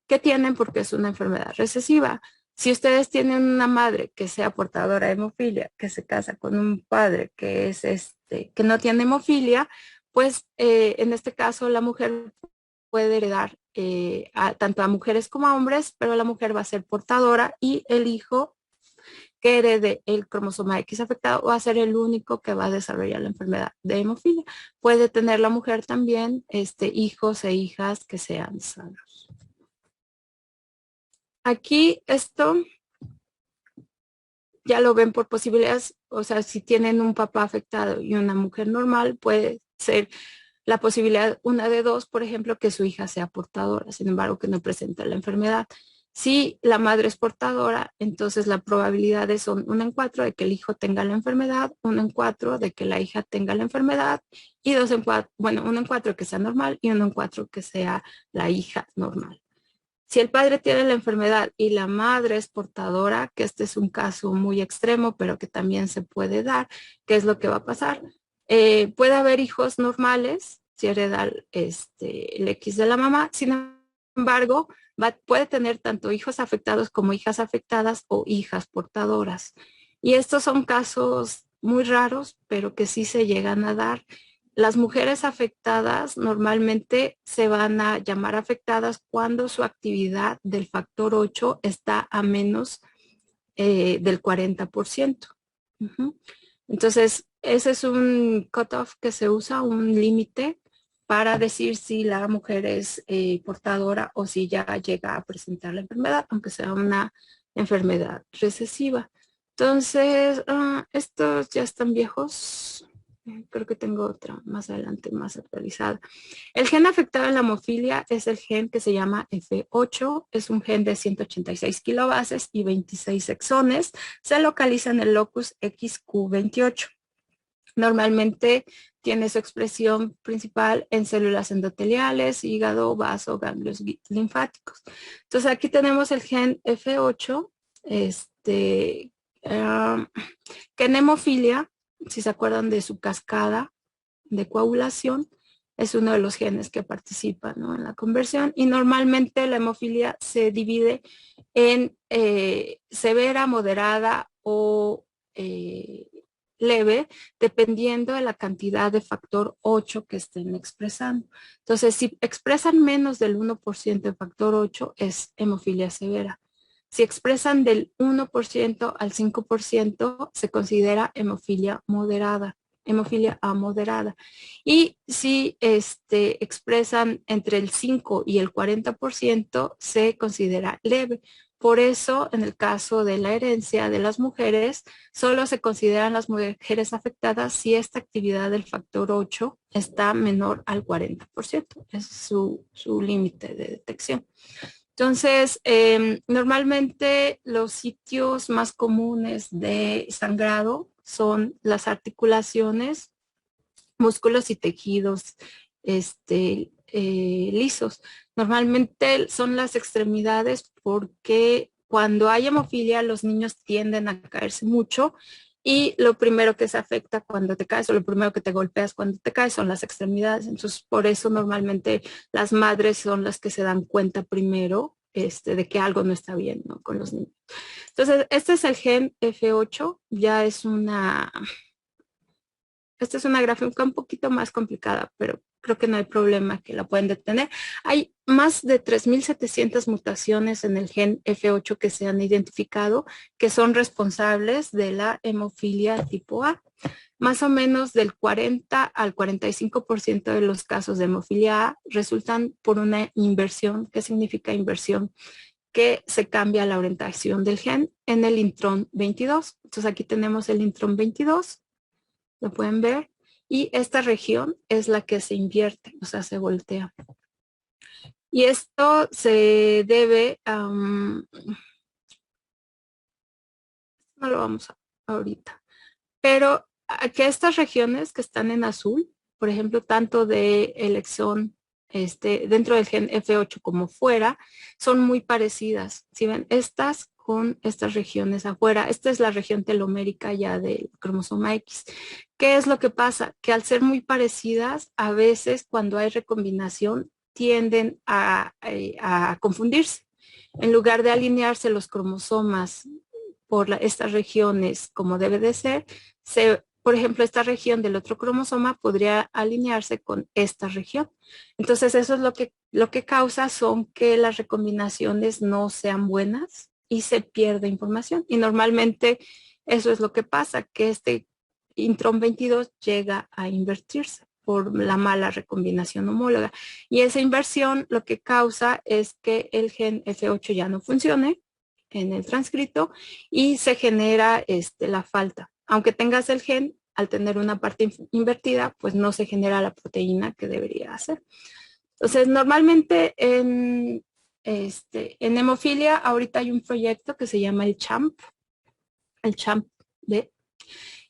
que tienen porque es una enfermedad recesiva. Si ustedes tienen una madre que sea portadora de hemofilia, que se casa con un padre que es que no tiene hemofilia, pues en este caso la mujer puede heredar tanto a mujeres como a hombres, pero la mujer va a ser portadora y el hijo que herede el cromosoma X afectado va a ser el único que va a desarrollar la enfermedad de hemofilia. Puede tener la mujer también hijos e hijas que sean sanos. Aquí esto ya lo ven por posibilidades, o sea, si tienen un papá afectado y una mujer normal, puede ser la posibilidad, una de dos, por ejemplo, que su hija sea portadora, sin embargo, que no presenta la enfermedad. Si la madre es portadora, entonces la probabilidad son 1 en 4 de que el hijo tenga la enfermedad, 1 en 4 de que la hija tenga la enfermedad y 2 en 4, bueno, 1 en 4 que sea normal y 1 en 4 que sea la hija normal. Si el padre tiene la enfermedad y la madre es portadora, que este es un caso muy extremo, pero que también se puede dar, ¿qué es lo que va a pasar? Puede haber hijos normales, si hereda el X de la mamá, sin embargo, puede tener tanto hijos afectados como hijas afectadas o hijas portadoras. Y estos son casos muy raros, pero que sí se llegan a dar. Las mujeres afectadas normalmente se van a llamar afectadas cuando su actividad del factor 8 está a menos del 40%. Entonces, ese es un cutoff que se usa, un límite para decir si la mujer es portadora o si ya llega a presentar la enfermedad, aunque sea una enfermedad recesiva. Entonces, estos ya están viejos. Creo que tengo otra más adelante, más actualizada. El gen afectado en la hemofilia es el gen que se llama F8. Es un gen de 186 kilobases y 26 exones. Se localiza en el locus XQ28. Normalmente tiene su expresión principal en células endoteliales, hígado, vaso, ganglios linfáticos. Entonces aquí tenemos el gen F8, que en hemofilia, si se acuerdan de su cascada de coagulación, es uno de los genes que participa, ¿no?, en la conversión. Y normalmente la hemofilia se divide en severa, moderada o leve, dependiendo de la cantidad de factor 8 que estén expresando. Entonces, si expresan menos del 1% de factor 8, es hemofilia severa. Si expresan del 1% al 5%, se considera hemofilia moderada, hemofilia A moderada. Y si expresan entre el 5 y el 40%, se considera leve. Por eso, en el caso de la herencia de las mujeres, solo se consideran las mujeres afectadas si esta actividad del factor 8 está menor al 40%. Ese es su límite de detección. Entonces, normalmente los sitios más comunes de sangrado son las articulaciones, músculos y tejidos lisos. Normalmente son las extremidades porque cuando hay hemofilia los niños tienden a caerse mucho y lo primero que se afecta cuando te caes o lo primero que te golpeas cuando te caes son las extremidades. Entonces, por eso normalmente las madres son las que se dan cuenta primero de que algo no está bien, ¿no?, con los niños. Entonces, este es el gen F8, ya es esta es una gráfica un poquito más complicada, pero creo que no hay problema que la pueden detener. Hay más de 3.700 mutaciones en el gen F8 que se han identificado, que son responsables de la hemofilia tipo A. Más o menos del 40 al 45% de los casos de hemofilia A resultan por una inversión. ¿Qué significa inversión? Que se cambia la orientación del gen en el intrón 22. Entonces aquí tenemos el intrón 22. Lo pueden ver. Y esta región es la que se invierte, o sea, se voltea. Y esto se debe a... no lo vamos a ahorita. Pero a que estas regiones que están en azul, por ejemplo, tanto de elección dentro del gen F8 como fuera, son muy parecidas. Si ven, estas con estas regiones afuera. Esta es la región telomérica ya del cromosoma X. ¿Qué es lo que pasa? Que al ser muy parecidas, a veces cuando hay recombinación tienden a confundirse. En lugar de alinearse los cromosomas por estas regiones como debe de ser, por ejemplo, esta región del otro cromosoma podría alinearse con esta región. Entonces, eso es lo que causa son que las recombinaciones no sean buenas y se pierde información. Y normalmente eso es lo que pasa, que este intrón 22 llega a invertirse por la mala recombinación homóloga. Y esa inversión lo que causa es que el gen F8 ya no funcione en el transcrito y se genera la falta. Aunque tengas el gen, al tener una parte invertida, pues no se genera la proteína que debería hacer. Entonces, normalmente en hemofilia, ahorita hay un proyecto que se llama el CHAMP-D,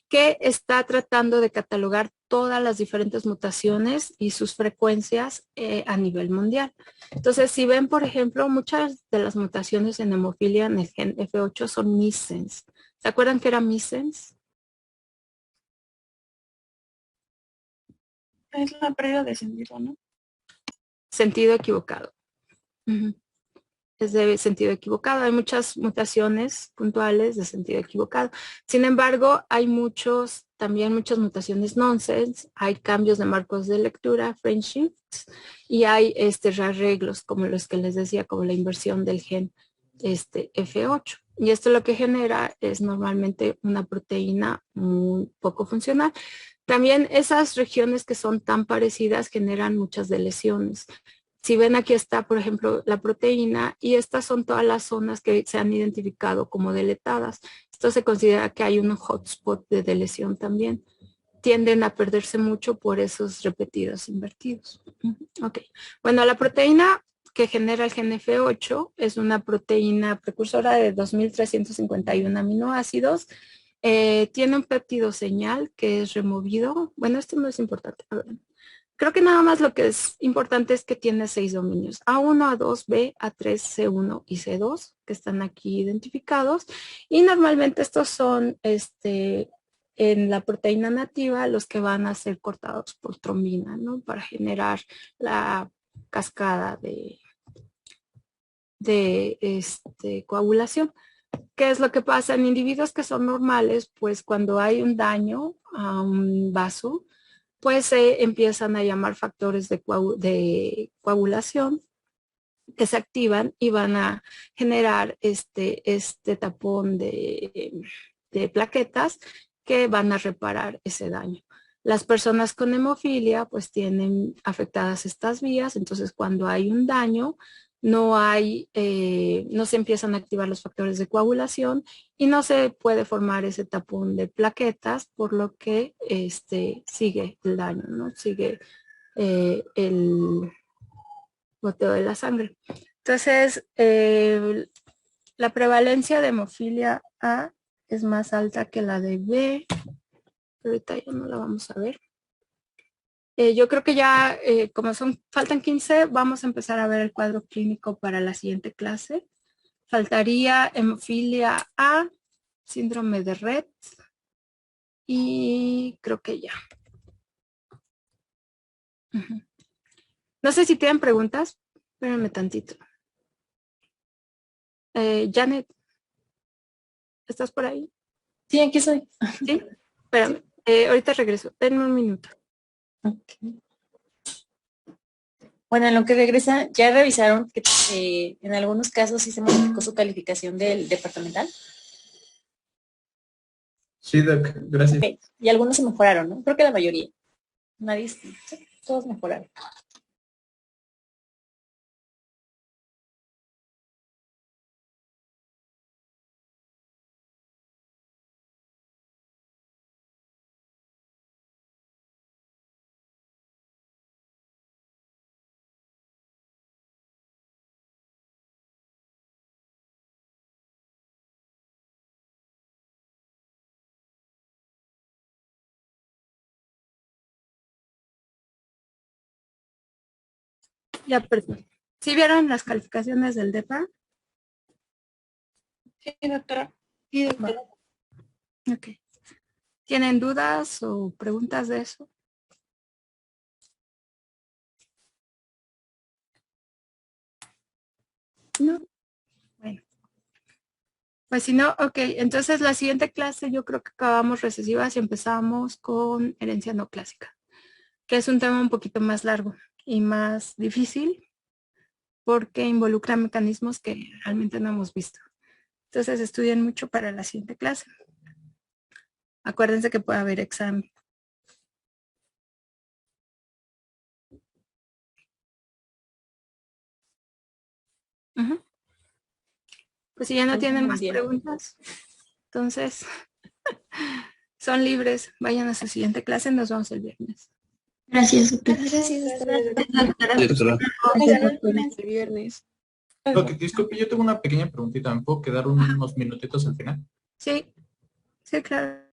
que está tratando de catalogar todas las diferentes mutaciones y sus frecuencias a nivel mundial. Entonces, si ven, por ejemplo, muchas de las mutaciones en hemofilia en el gen F8 son missense. ¿Se acuerdan que era missense?
Es la pérdida de sentido, ¿no?
Sentido equivocado. Es de sentido equivocado. Hay muchas mutaciones puntuales de sentido equivocado. Sin embargo, hay también muchas mutaciones nonsense. Hay cambios de marcos de lectura, frame shifts, y hay rearreglos, como los que les decía, como la inversión del gen F8. Y esto lo que genera es normalmente una proteína muy poco funcional. También esas regiones que son tan parecidas generan muchas deleciones. Si ven, aquí está, por ejemplo, la proteína, y estas son todas las zonas que se han identificado como deletadas. Esto se considera que hay un hotspot de delesión también. Tienden a perderse mucho por esos repetidos invertidos. Ok. Bueno, la proteína que genera el gen F8 es una proteína precursora de 2351 aminoácidos. Tiene un péptido señal que es removido. Bueno, esto no es importante. A ver. Creo que nada más lo que es importante es que tiene 6 dominios, A1, A2, B, A3, C1 y C2, que están aquí identificados. Y normalmente estos son en la proteína nativa los que van a ser cortados por trombina, ¿no? Para generar la cascada de coagulación. ¿Qué es lo que pasa en individuos que son normales? Pues cuando hay un daño a un vaso, pues se empiezan a llamar factores de coagulación que se activan y van a generar este tapón de plaquetas que van a reparar ese daño. Las personas con hemofilia pues tienen afectadas estas vías, entonces cuando hay un daño no se empiezan a activar los factores de coagulación y no se puede formar ese tapón de plaquetas, por lo que sigue el daño, ¿no? Sigue el goteo de la sangre. Entonces, la prevalencia de hemofilia A es más alta que la de B. Ahorita ya no la vamos a ver. Yo creo que ya, como faltan 15, vamos a empezar a ver el cuadro clínico para la siguiente clase. Faltaría hemofilia A, síndrome de Rett, y creo que ya. No sé si tienen preguntas, espérenme tantito. Janet, ¿estás por ahí?
Sí, aquí estoy.
Sí, espérame, ahorita regreso, denme un minuto.
Okay. Bueno, en lo que regresa, ¿ya revisaron que en algunos casos sí se modificó su calificación del departamental?
Sí, Doc, gracias.
Okay. Y algunos se mejoraron, ¿no? Creo que la mayoría. Nadie, sí, todos mejoraron.
Ya, perdón. ¿Sí vieron las calificaciones del DEPA?
Sí, doctora.
Sí, doctora. Ok. ¿Tienen dudas o preguntas de eso? No. Bueno. Pues si no, ok. Entonces la siguiente clase yo creo que acabamos recesivas y empezamos con herencia no clásica, que es un tema un poquito más largo y más difícil porque involucra mecanismos que realmente no hemos visto. Entonces estudien mucho para la siguiente clase. Acuérdense que puede haber examen. Pues si ya no tienen más preguntas, entonces son libres. Vayan a su siguiente clase. Nos vemos el viernes.
Gracias, doctora.
Gracias, doctora.
Sí, doctora.
El viernes.
Ok, disculpe, yo tengo una pequeña preguntita. ¿Me puedo quedar unos minutitos al final?
Sí, sí, claro.